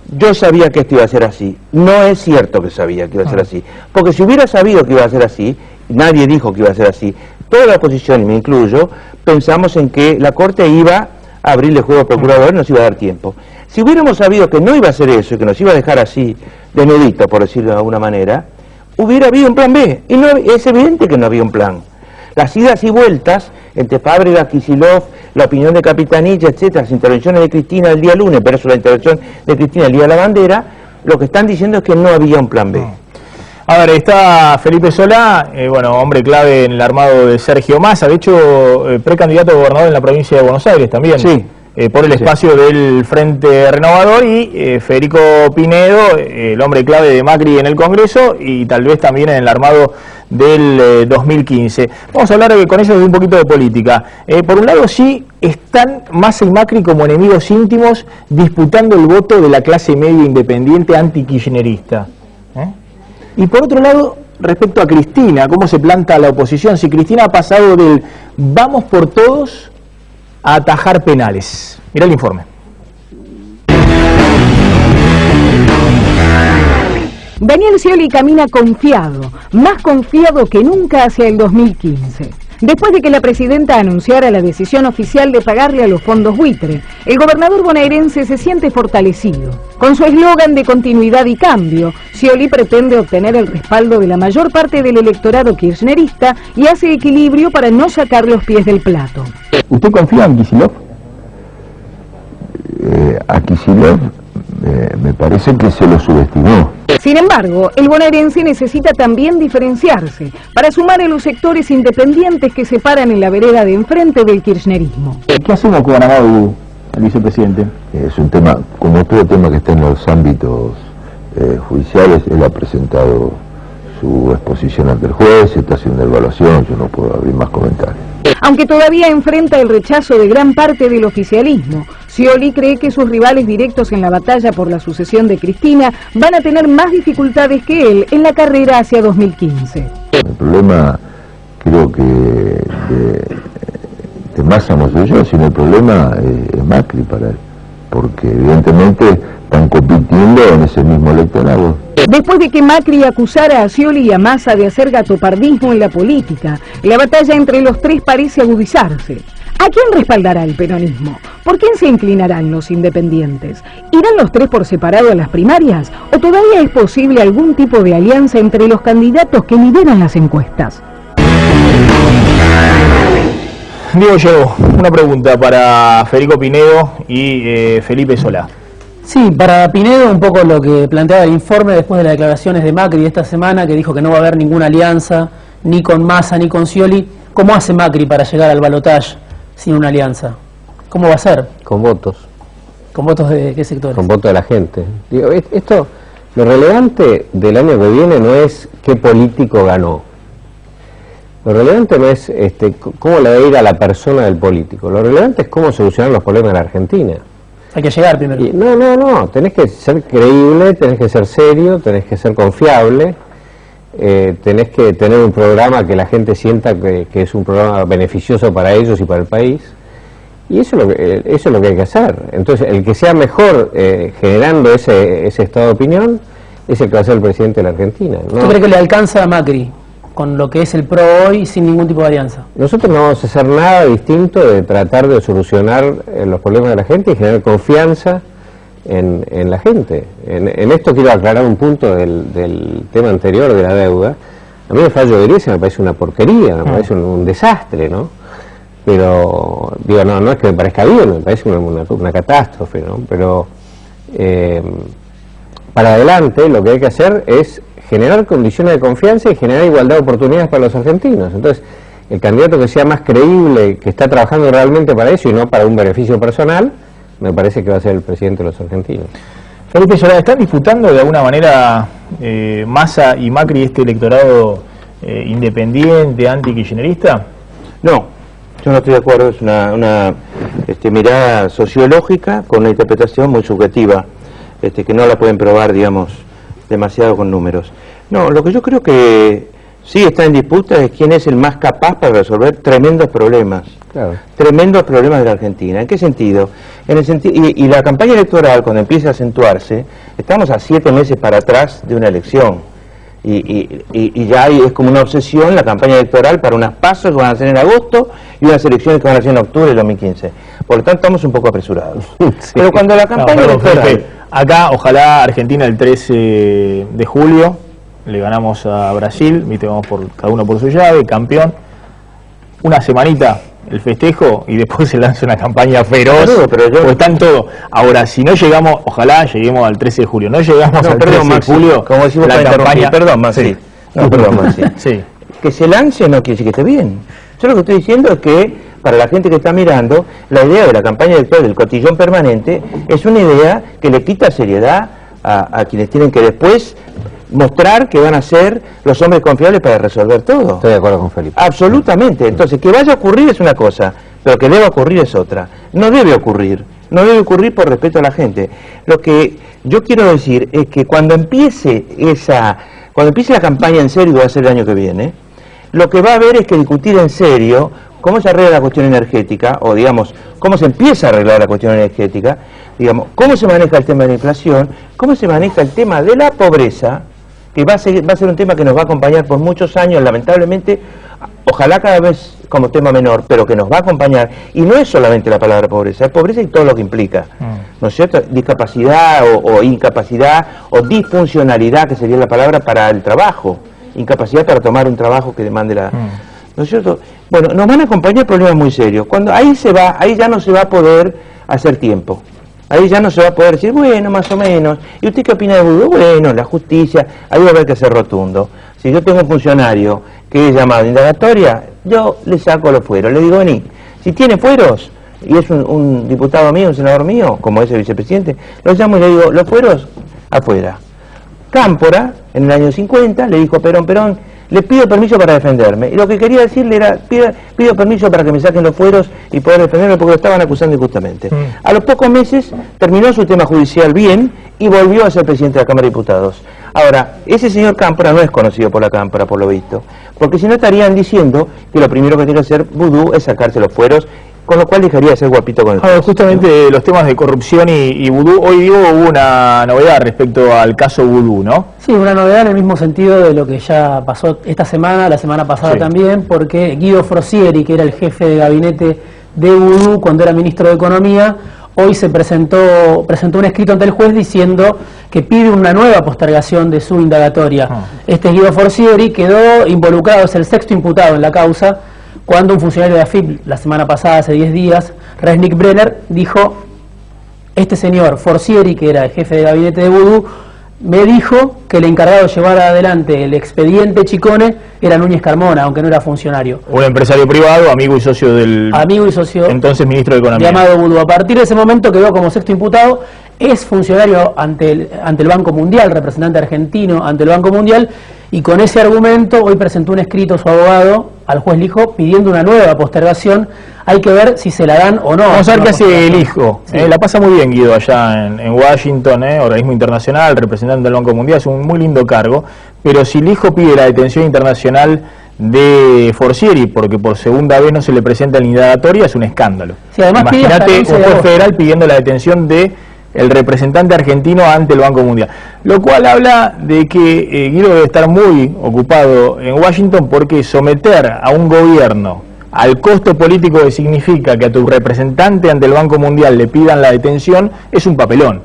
yo sabía que esto iba a ser así. No es cierto que sabía que iba a ser así, porque si hubiera sabido que iba a ser así, nadie dijo que iba a ser así. Toda la oposición, y me incluyo, pensamos en que la Corte iba a abrirle juego al procurador y nos iba a dar tiempo. Si hubiéramos sabido que no iba a hacer eso y que nos iba a dejar así, desnudito, por decirlo de alguna manera, hubiera habido un plan B, y no, es evidente que no había un plan. Las idas y vueltas entre Fábrega, Kicillof, la opinión de Capitanich, etcétera, las intervenciones de Cristina el día lunes, pero eso la intervención de Cristina el día de la bandera, lo que están diciendo es que no había un plan B. A ver, está Felipe Solá, bueno, hombre clave en el armado de Sergio Massa, de hecho, precandidato a gobernador en la provincia de Buenos Aires también. Sí. Por el espacio del Frente Renovador, y Federico Pinedo, el hombre clave de Macri en el Congreso y tal vez también en el armado del 2015. Vamos a hablar con ellos de un poquito de política. Por un lado, sí, están Massa y Macri como enemigos íntimos disputando el voto de la clase media independiente anti-kirchnerista. Y por otro lado, respecto a Cristina, cómo se planta la oposición, si Cristina ha pasado del vamos por todos a atajar penales. Mira el informe. Daniel Scioli camina confiado, más confiado que nunca hacia el 2015. Después de que la presidenta anunciara la decisión oficial de pagarle a los fondos buitre, el gobernador bonaerense se siente fortalecido. Con su eslogan de continuidad y cambio, Scioli pretende obtener el respaldo de la mayor parte del electorado kirchnerista y hace equilibrio para no sacar los pies del plato. ¿Usted confía en Kicillof? A Kicillof me parece que se lo subestimó. Sin embargo, el bonaerense necesita también diferenciarse para sumar a los sectores independientes que se paran en la vereda de enfrente del kirchnerismo. ¿Qué hacemos con Amado, el vicepresidente? Es un tema, como todo tema que está en los ámbitos judiciales, él ha presentado su exposición ante el juez, está haciendo una evaluación, yo no puedo abrir más comentarios. Aunque todavía enfrenta el rechazo de gran parte del oficialismo, Scioli cree que sus rivales directos en la batalla por la sucesión de Cristina van a tener más dificultades que él en la carrera hacia 2015. El problema, creo que de Massa no soy yo, sino el problema es Macri para él, porque evidentemente están compitiendo en ese mismo electorado. Después de que Macri acusara a Scioli y a Massa de hacer gatopardismo en la política, la batalla entre los tres parece agudizarse. ¿A quién respaldará el peronismo? ¿Por quién se inclinarán los independientes? ¿Irán los tres por separado a las primarias? ¿O todavía es posible algún tipo de alianza entre los candidatos que lideran las encuestas? Diego Llego, una pregunta para Federico Pinedo y Felipe Solá. Sí, para Pinedo un poco lo que planteaba el informe después de las declaraciones de Macri esta semana, que dijo que no va a haber ninguna alianza, ni con Massa ni con Scioli. ¿Cómo hace Macri para llegar al balotaje sin una alianza? ¿Cómo va a ser? Con votos. ¿Con votos de qué sectores? Con votos de la gente. Digo, esto, lo relevante del año que viene no es qué político ganó. Lo relevante no es cómo le va a ir a la persona del político. Lo relevante es cómo solucionar los problemas en la Argentina. Hay que llegar primero. No, tenés que ser creíble, tenés que ser serio, tenés que ser confiable, tenés que tener un programa que la gente sienta que es un programa beneficioso para ellos y para el país, y eso es lo que hay que hacer. Entonces, el que sea mejor generando ese estado de opinión es el que va a ser el presidente de la Argentina, ¿no? ¿Tú crees que le alcanza a Macri con lo que es el PRO hoy sin ningún tipo de alianza. Nosotros no vamos a hacer nada distinto de tratar de solucionar los problemas de la gente y generar confianza en la gente. En esto quiero aclarar un punto del tema anterior de la deuda. A mí el fallo de Griesa me parece una porquería, me parece un desastre, ¿no? Pero, digo, no es que me parezca bien, me parece una catástrofe, ¿no? Pero para adelante lo que hay que hacer es generar condiciones de confianza y generar igualdad de oportunidades para los argentinos. Entonces, el candidato que sea más creíble, que está trabajando realmente para eso y no para un beneficio personal, me parece que va a ser el presidente de los argentinos. Felipe Solá, ¿están disputando de alguna manera Massa y Macri este electorado independiente, anti-kirchnerista? No, yo no estoy de acuerdo, es una mirada sociológica con una interpretación muy subjetiva, que no la pueden probar, digamos, demasiado con números. No, lo que yo creo que sí está en disputa es quién es el más capaz para resolver tremendos problemas. Claro. Tremendos problemas de la Argentina. ¿En qué sentido? En el y la campaña electoral, cuando empieza a acentuarse, estamos a 7 meses para atrás de una elección. Y ya es como una obsesión la campaña electoral para unas pasos que van a ser en agosto y unas elecciones que van a ser en octubre del 2015. Por lo tanto, estamos un poco apresurados. Sí. Pero cuando la campaña electoral... Acá, ojalá Argentina el 13 de julio, le ganamos a Brasil, viste, vamos cada uno por su llave, campeón. Una semanita el festejo y después se lanza una campaña feroz, o están todos. Ahora, si no llegamos, ojalá lleguemos al 13 de julio, no llegamos al 13 de julio, como decimos la campaña... Perdón, Maxi. Sí. Que se lance no quiere decir que esté bien. Yo lo que estoy diciendo es que, para la gente que está mirando, la idea de la campaña electoral del cotillón permanente es una idea que le quita seriedad a quienes tienen que después mostrar que van a ser los hombres confiables para resolver todo. Estoy de acuerdo con Felipe. Absolutamente. Entonces, que vaya a ocurrir es una cosa, pero que deba ocurrir es otra. No debe ocurrir por respeto a la gente. Lo que yo quiero decir es que cuando empiece la campaña en serio, que va a ser el año que viene, lo que va a haber es que discutir en serio cómo se arregla la cuestión energética, o digamos, cómo se empieza a arreglar la cuestión energética, digamos, cómo se maneja el tema de la inflación, cómo se maneja el tema de la pobreza, que va a ser un tema que nos va a acompañar por muchos años, lamentablemente, ojalá cada vez como tema menor, pero que nos va a acompañar. Y no es solamente la palabra pobreza, es pobreza y todo lo que implica, ¿no es cierto? Discapacidad o incapacidad o disfuncionalidad, que sería la palabra para el trabajo, incapacidad para tomar un trabajo que demande la... ¿No es cierto? Bueno, nos van a acompañar problemas muy serios. Cuando ahí ya no se va a poder hacer tiempo. Ahí ya no se va a poder decir, bueno, más o menos. ¿Y usted qué opina de Vudú? Bueno, la justicia, ahí va a haber que ser rotundo. Si yo tengo un funcionario que es llamado indagatoria, yo le saco los fueros, le digo, vení, si tiene fueros, y es un diputado mío, un senador mío, como es el vicepresidente, lo llamo y le digo, los fueros, afuera. Cámpora, en el año 50, le dijo Perón, le pido permiso para defenderme. Y lo que quería decirle era, pido permiso para que me saquen los fueros y poder defenderme porque lo estaban acusando injustamente. A los pocos meses terminó su tema judicial bien y volvió a ser presidente de la Cámara de Diputados. Ahora, ese señor Cámpora no es conocido por la Cámpora, por lo visto, porque si no estarían diciendo que lo primero que tiene que hacer Vudú es sacarse los fueros, con lo cual dejaría de ser guapito con el juez. Justamente los temas de corrupción y Vudú, hoy digo hubo una novedad respecto al caso Vudú, ¿no? Sí, una novedad en el mismo sentido de lo que ya pasó esta semana, la semana pasada también, porque Guido Forcieri, que era el jefe de gabinete de Vudú cuando era ministro de Economía, hoy se presentó un escrito ante el juez diciendo que pide una nueva postergación de su indagatoria. Este Guido Forcieri quedó involucrado, es el sexto imputado en la causa, cuando un funcionario de AFIP la semana pasada, hace 10 días, Resnick Brenner, dijo, este señor Forcieri, que era el jefe de gabinete de Vudú, me dijo que el encargado de llevar adelante el expediente Chicone era Núñez Carmona, aunque no era funcionario. Un empresario privado, amigo y socio del... Entonces ministro de Economía. Llamado Vudú. A partir de ese momento quedó como sexto imputado, es funcionario ante el Banco Mundial, representante argentino ante el Banco Mundial, y con ese argumento hoy presentó un escrito su abogado al juez Lijo pidiendo una nueva postergación. Hay que ver si se la dan o no. Vamos a ver qué hace Lijo. La pasa muy bien Guido allá en Washington, organismo internacional, representante del Banco Mundial, es un muy lindo cargo, pero si Lijo pide la detención internacional de Forcieri, porque por segunda vez no se le presenta la indagatoria, es un escándalo. Sí, además imagínate un juez federal pidiendo la detención de el representante argentino ante el Banco Mundial. Lo cual habla de que Guido debe estar muy ocupado en Washington, porque someter a un gobierno al costo político que significa que a tu representante ante el Banco Mundial le pidan la detención es un papelón.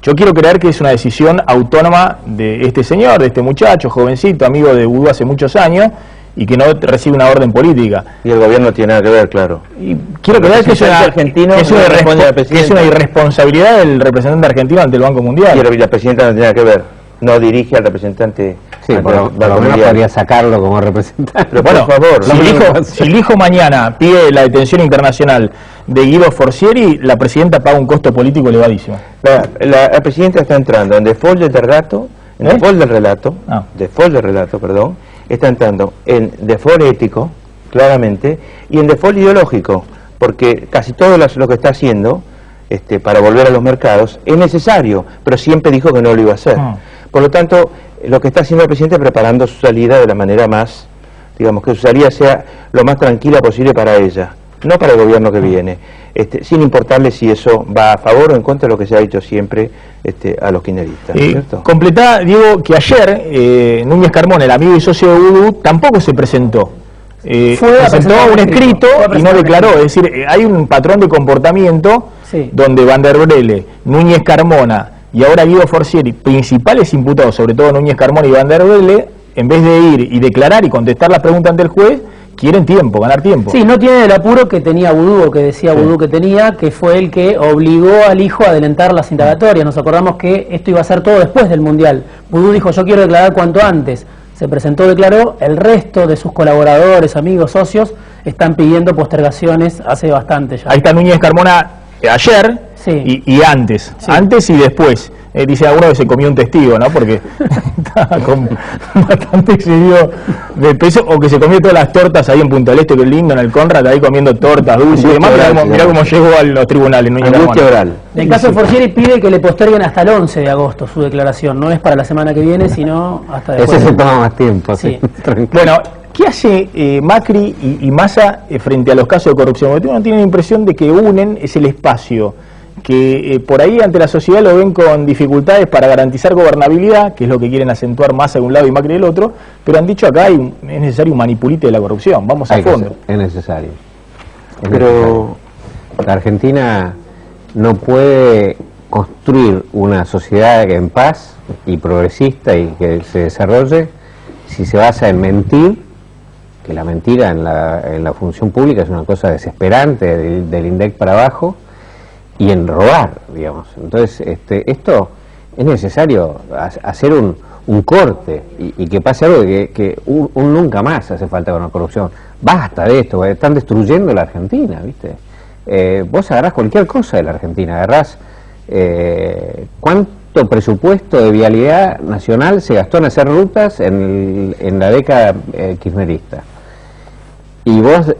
Yo quiero creer que es una decisión autónoma de este señor, de este muchacho, jovencito, amigo de Vudú hace muchos años, y que no recibe una orden política. Y el gobierno no tiene nada que ver, claro. Y quiero creer que es una irresponsabilidad del representante argentino ante el Banco Mundial. Y la presidenta no tiene nada que ver, no dirige al representante. Sí, por lo menos podría sacarlo como representante. Pero bueno, por favor, si el hijo mañana pide la detención internacional de Guido Forcieri, la presidenta paga un costo político elevadísimo. La presidenta está entrando en default del relato, default del relato, perdón, está entrando en default ético, claramente, y en default ideológico, porque casi todo lo que está haciendo para volver a los mercados es necesario, pero siempre dijo que no lo iba a hacer. Por lo tanto, lo que está haciendo el presidente es preparando su salida de la manera más, digamos, que su salida sea lo más tranquila posible para ella, no para el gobierno que viene, sin importarle si eso va a favor o en contra de lo que se ha dicho siempre a los kirchneristas. Completá, Diego, que ayer Núñez Carmona, el amigo y socio de Vudú, tampoco se presentó. Presentó un escrito y no declaró. Es decir, hay un patrón de comportamiento donde Van der Brele, Núñez Carmona y ahora Guido Forcieri, principales imputados, sobre todo Núñez Carmona y Van der Brele, en vez de ir y declarar y contestar las preguntas ante el juez, quieren tiempo, ganar tiempo. Sí, no tiene el apuro que tenía Vudú, o que decía Vudú que tenía, que fue el que obligó al hijo a adelantar las indagatorias. Nos acordamos que esto iba a ser todo después del Mundial. Vudú dijo, yo quiero declarar cuanto antes. Se presentó, declaró, el resto de sus colaboradores, amigos, socios, están pidiendo postergaciones hace bastante ya. Ahí está Núñez Carmona ayer y antes, antes y después. Dice alguno que se comió un testigo, ¿no? Porque estaba con bastante excedido de peso, o que se comió todas las tortas ahí en Punta del Este, que es lindo, en el Conrad, ahí comiendo tortas, dulces y demás. Mirá cómo llegó a los tribunales. Angustia oral. En el caso de Forcieri pide que le posterguen hasta el 11 de agosto su declaración. No es para la semana que viene, sino hasta después. Ese se toma más tiempo. Sí. Bueno, ¿qué hace Macri y Massa frente a los casos de corrupción? Porque uno tiene la impresión de que unen es el espacio, que por ahí ante la sociedad lo ven con dificultades para garantizar gobernabilidad, que es lo que quieren acentuar Massa de un lado y Macri del otro, pero han dicho acá es necesario un manipulite de la corrupción, vamos a fondo. Es necesario. Pero la Argentina no puede construir una sociedad en paz y progresista y que se desarrolle si se basa en mentir, que la mentira en la función pública es una cosa desesperante, del INDEC para abajo, y en robar, digamos. Entonces, esto es necesario hacer un corte y que pase algo que un nunca más hace falta con la corrupción. Basta de esto, están destruyendo la Argentina, ¿viste? Vos agarrás cualquier cosa de la Argentina, agarrás cuánto presupuesto de vialidad nacional se gastó en hacer rutas en la década kirchnerista. Y vos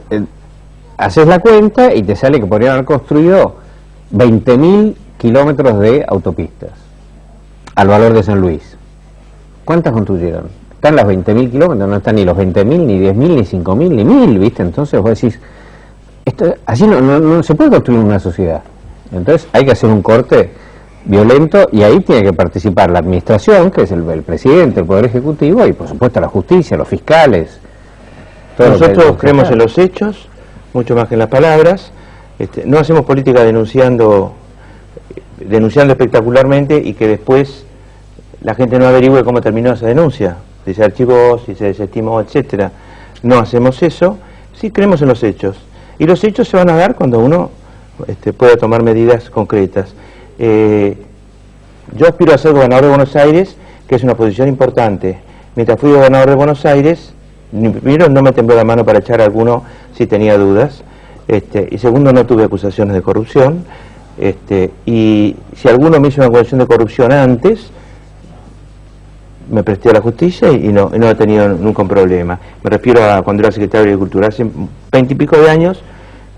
haces la cuenta y te sale que podrían haber construido 20.000 kilómetros de autopistas al valor de San Luis. ¿Cuántas construyeron? Están las 20.000 kilómetros, no están ni los 20.000, ni 10.000, ni 5.000, ni 1.000, ¿viste? Entonces vos decís, así no se puede construir una sociedad. Entonces hay que hacer un corte violento y ahí tiene que participar la administración, que es el presidente, el Poder Ejecutivo, y por supuesto la justicia, los fiscales. Nosotros creemos en los hechos, mucho más que en las palabras. No hacemos política denunciando espectacularmente y que después la gente no averigüe cómo terminó esa denuncia, si se archivó, si se desestimó, etcétera. No hacemos eso, sí creemos en los hechos. Y los hechos se van a dar cuando uno pueda tomar medidas concretas. Yo aspiro a ser gobernador de Buenos Aires, que es una posición importante. Mientras fui gobernador de Buenos Aires, primero no me tembló la mano para echar a alguno si tenía dudas. Y segundo, no tuve acusaciones de corrupción, y si alguno me hizo una acusación de corrupción antes, me presté a la justicia y no he tenido nunca un problema. Me refiero a cuando era secretario de Agricultura, hace 20 y pico de años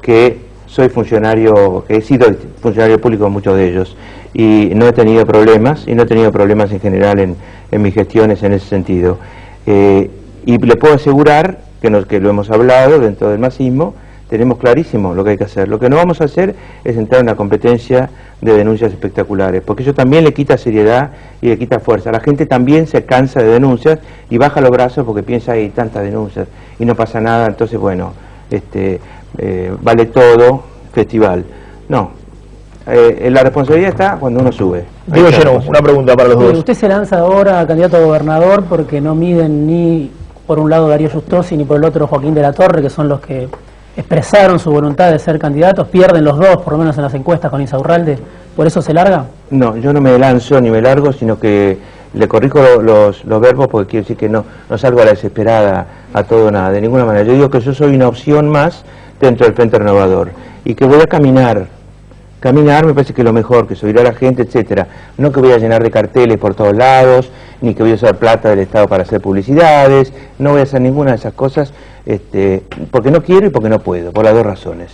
que soy funcionario, que he sido funcionario público en muchos de ellos, y no he tenido problemas, y no he tenido problemas en general en mis gestiones en ese sentido. Y le puedo asegurar que lo hemos hablado dentro del masismo, tenemos clarísimo lo que hay que hacer. Lo que no vamos a hacer es entrar en una competencia de denuncias espectaculares, porque eso también le quita seriedad y le quita fuerza. La gente también se cansa de denuncias y baja los brazos porque piensa hay tantas denuncias y no pasa nada, entonces bueno, vale todo, festival. No, la responsabilidad está cuando uno sube. Diego Lleno, una pregunta para los dos. Usted se lanza ahora a candidato a gobernador porque no miden ni por un lado Darío Justosi ni por el otro Joaquín de la Torre, que son los que expresaron su voluntad de ser candidatos, pierden los dos, por lo menos en las encuestas con Insaurralde, ¿por eso se larga? No, yo no me lanzo ni me largo, sino que le corrijo los verbos porque quiero decir que no salgo a la desesperada, a todo o nada, de ninguna manera. Yo digo que yo soy una opción más dentro del Frente Renovador y que voy a caminar me parece que es lo mejor, que subirá a la gente, etcétera. No que voy a llenar de carteles por todos lados, ni que voy a usar plata del Estado para hacer publicidades, no voy a hacer ninguna de esas cosas, porque no quiero y porque no puedo, por las dos razones.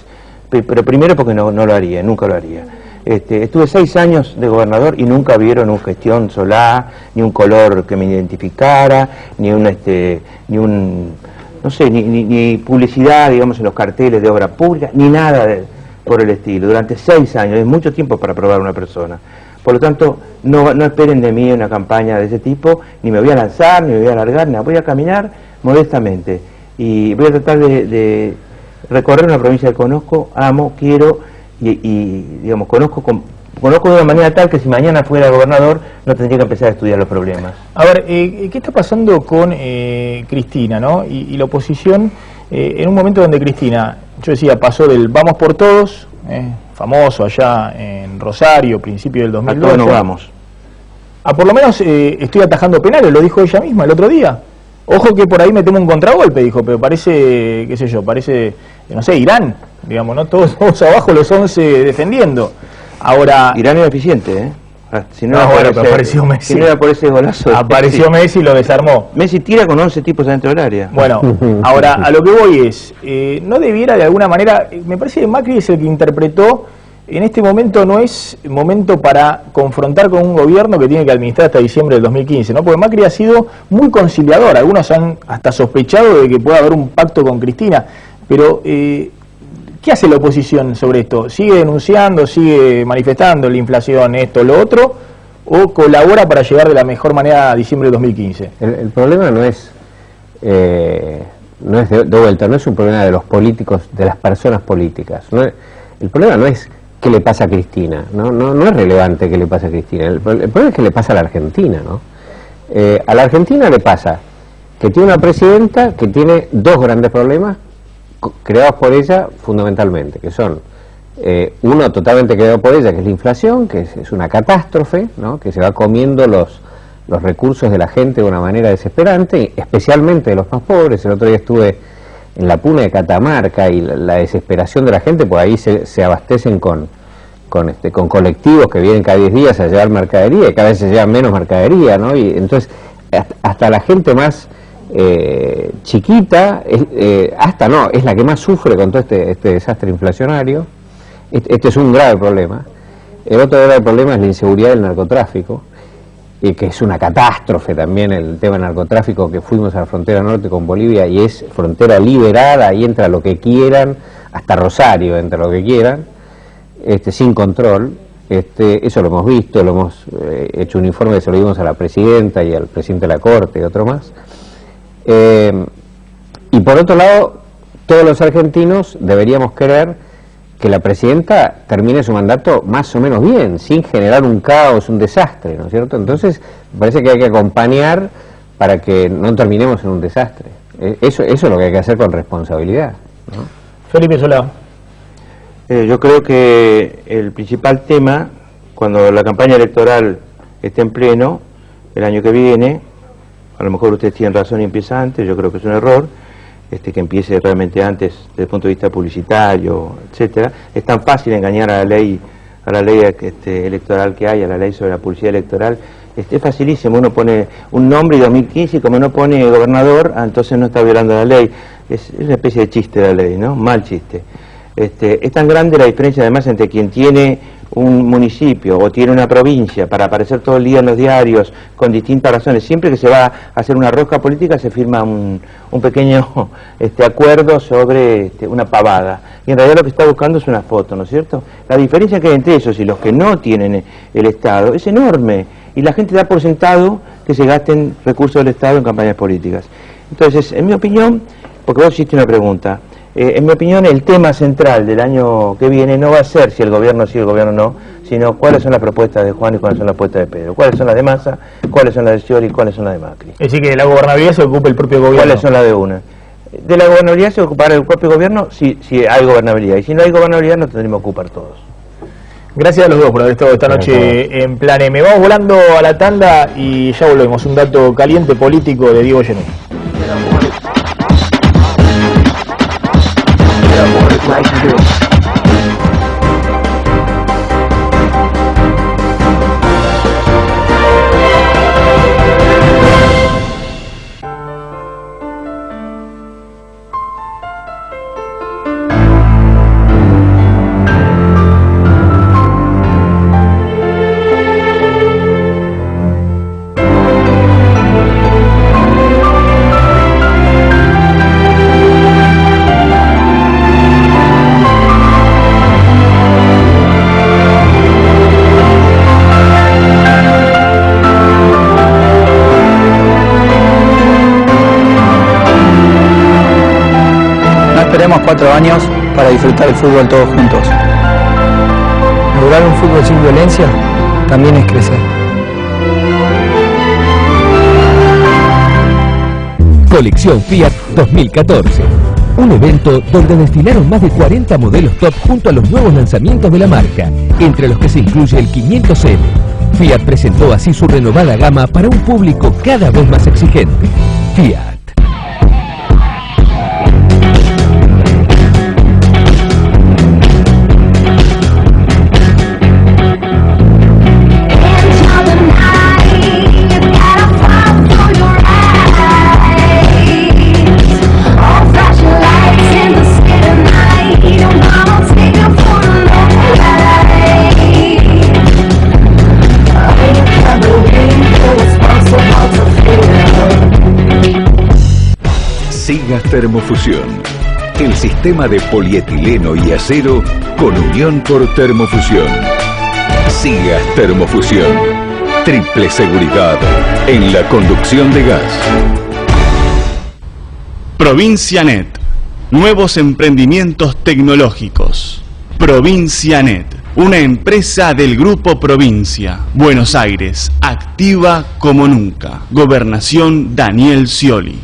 Pero primero porque no lo haría, nunca lo haría. Estuve 6 años de gobernador y nunca vieron una gestión Solá, ni un color que me identificara, ni publicidad, digamos, en los carteles de obra pública, ni nada por el estilo. Durante 6 años, es mucho tiempo para probar a una persona. Por lo tanto, no esperen de mí una campaña de ese tipo, ni me voy a lanzar, ni me voy a alargar, nada. Voy a caminar modestamente y voy a tratar de recorrer una provincia que conozco, amo, quiero y digamos, conozco de una manera tal que si mañana fuera gobernador no tendría que empezar a estudiar los problemas. A ver, ¿qué está pasando con Cristina, ¿no? Y la oposición, en un momento donde Cristina, yo decía, pasó del vamos por todos, famoso allá en Rosario, principio del 2012. A todos nos vamos. A por lo menos estoy atajando penales, lo dijo ella misma el otro día. Ojo que por ahí me temo un contragolpe, dijo, pero parece, qué sé yo, parece, no sé, Irán, digamos, ¿no? Todos abajo los 11 defendiendo. Ahora, Irán era eficiente, Si no, apareció Messi. Si no era por ese golazo. Apareció Messi y lo desarmó. Messi tira con 11 tipos adentro del área. Bueno, ahora, a lo que voy es, no debiera de alguna manera, me parece que Macri es el que interpretó, en este momento no es momento para confrontar con un gobierno que tiene que administrar hasta diciembre del 2015, ¿no? Porque Macri ha sido muy conciliador, algunos han hasta sospechado de que pueda haber un pacto con Cristina, pero ¿qué hace la oposición sobre esto? ¿Sigue denunciando, sigue manifestando la inflación, esto, lo otro? ¿O colabora para llegar de la mejor manera a diciembre del 2015? El problema no es de vuelta, no es un problema de los políticos, de las personas políticas. El problema no es qué le pasa a Cristina, no es relevante qué le pasa a Cristina. El problema es qué le pasa a la Argentina, ¿no? A la Argentina le pasa que tiene una presidenta que tiene 2 grandes problemas creados por ella fundamentalmente, que son uno totalmente creado por ella, que es la inflación, que es una catástrofe, ¿no? Que se va comiendo los recursos de la gente de una manera desesperante, especialmente de los más pobres. El otro día estuve en la puna de Catamarca y la desesperación de la gente, pues ahí se abastecen con colectivos que vienen cada 10 días a llevar mercadería y cada vez se llevan menos mercadería, ¿no? Y entonces hasta la gente más chiquita, es la que más sufre con todo este desastre inflacionario. Este es un grave problema. El otro grave problema es la inseguridad del narcotráfico, que es una catástrofe también el tema del narcotráfico, que fuimos a la frontera norte con Bolivia y es frontera liberada, ahí entra lo que quieran, hasta Rosario entra lo que quieran, sin control. Eso lo hemos visto, lo hemos hecho un informe que se lo dimos a la presidenta y al presidente de la Corte y otro más. Y por otro lado, todos los argentinos deberíamos querer que la presidenta termine su mandato más o menos bien, sin generar un caos, un desastre, ¿no es cierto? Entonces, me parece que hay que acompañar para que no terminemos en un desastre. Eso es lo que hay que hacer con responsabilidad, ¿no? Felipe Solá. Yo creo que el principal tema, cuando la campaña electoral esté en pleno, el año que viene, a lo mejor ustedes tienen razón y empieza antes, yo creo que es un error, que empiece realmente antes desde el punto de vista publicitario, etcétera. Es tan fácil engañar a la ley electoral que hay, a la ley sobre la publicidad electoral. Es facilísimo, uno pone un nombre y 2015 y como no pone gobernador, entonces no está violando la ley. Es una especie de chiste la ley, ¿no? Mal chiste. Es tan grande la diferencia además entre quien tiene un municipio o tiene una provincia para aparecer todo el día en los diarios con distintas razones. Siempre que se va a hacer una rosca política se firma un pequeño acuerdo sobre una pavada. Y en realidad lo que está buscando es una foto, ¿no es cierto? La diferencia que hay entre esos y los que no tienen el Estado es enorme. Y la gente da por sentado que se gasten recursos del Estado en campañas políticas. Entonces, en mi opinión, porque vos hiciste una pregunta, en mi opinión el tema central del año que viene no va a ser si el gobierno sí o el gobierno no, sino cuáles son las propuestas de Juan y cuáles son las propuestas de Pedro, cuáles son las de Massa, cuáles son las de Scioli y cuáles son las de Macri. Es decir, que de la gobernabilidad se ocupa el propio gobierno. ¿Cuáles son las de una? De la gobernabilidad se ocupará el propio gobierno si hay gobernabilidad, y si no hay gobernabilidad nos tendremos que ocupar todos. Gracias a los dos por haber estado esta noche en Plan M. Vamos volando a la tanda y ya volvemos. Un dato caliente político de Diego Gené. Esperemos 4 años para disfrutar el fútbol todos juntos. Lograr un fútbol sin violencia también es crecer. Colección Fiat 2014. Un evento donde desfilaron más de 40 modelos top junto a los nuevos lanzamientos de la marca, entre los que se incluye el 500M. Fiat presentó así su renovada gama para un público cada vez más exigente. Fiat. Sigas Termofusión, el sistema de polietileno y acero con unión por termofusión. Sigas Termofusión, triple seguridad en la conducción de gas. Provincianet, nuevos emprendimientos tecnológicos. Provincianet, una empresa del Grupo Provincia. Buenos Aires, activa como nunca. Gobernación Daniel Scioli.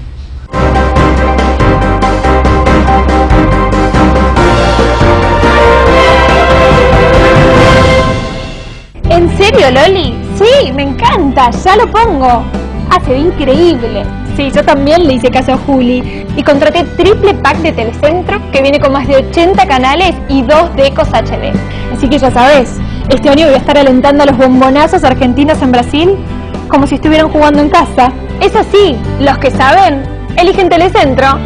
¿En serio, Loli? Sí, me encanta, ya lo pongo. Ah, se ve increíble. Sí, yo también le hice caso a Juli y contraté triple pack de Telecentro que viene con más de 80 canales y 2 decos HD. Así que ya sabes, este año voy a estar alentando a los bombonazos argentinos en Brasil como si estuvieran jugando en casa. Eso sí, los que saben, eligen Telecentro.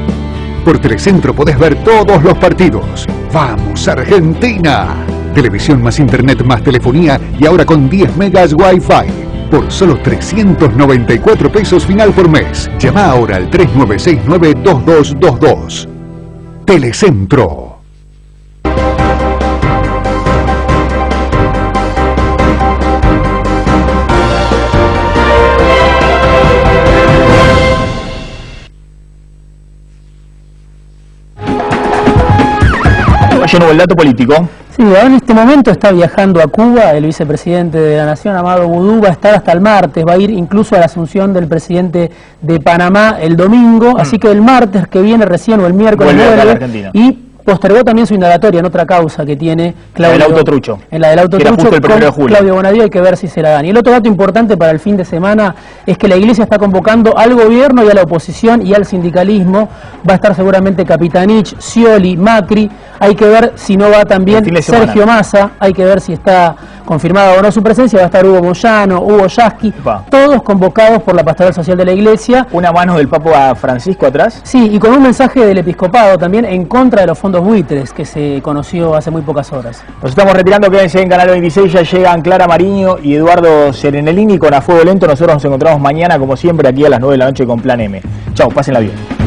Por Telecentro podés ver todos los partidos. ¡Vamos, Argentina! Televisión más internet más telefonía y ahora con 10 megas Wi-Fi. Por solo 394 pesos final por mes. Llama ahora al 3969-2222. Telecentro. Lleno el dato político. Sí, ahora en este momento está viajando a Cuba el vicepresidente de la Nación, Amado Boudou, va a estar hasta el martes, va a ir incluso a la asunción del presidente de Panamá el domingo, así que el martes que viene recién o el miércoles vuelve y postergó también su indagatoria en otra causa que tiene Claudio, en el autotrucho. En la del autotrucho con Claudio Bonadío, hay que ver si se la dan. Y el otro dato importante para el fin de semana es que la Iglesia está convocando al gobierno y a la oposición y al sindicalismo. Va a estar seguramente Capitanich, Scioli, Macri. Hay que ver si no va también Sergio Massa. Hay que ver si está confirmada o no su presencia, va a estar Hugo Moyano, Hugo Yasky, todos convocados por la Pastoral Social de la Iglesia. Una mano del Papa Francisco atrás. Sí, y con un mensaje del Episcopado también en contra de los fondos buitres, que se conoció hace muy pocas horas. Nos estamos retirando, quédense en Canal 26, ya llegan Clara Mariño y Eduardo Serenellini con A Fuego Lento. Nosotros nos encontramos mañana, como siempre, aquí a las 9 de la noche con Plan M. Chau, pásenla bien.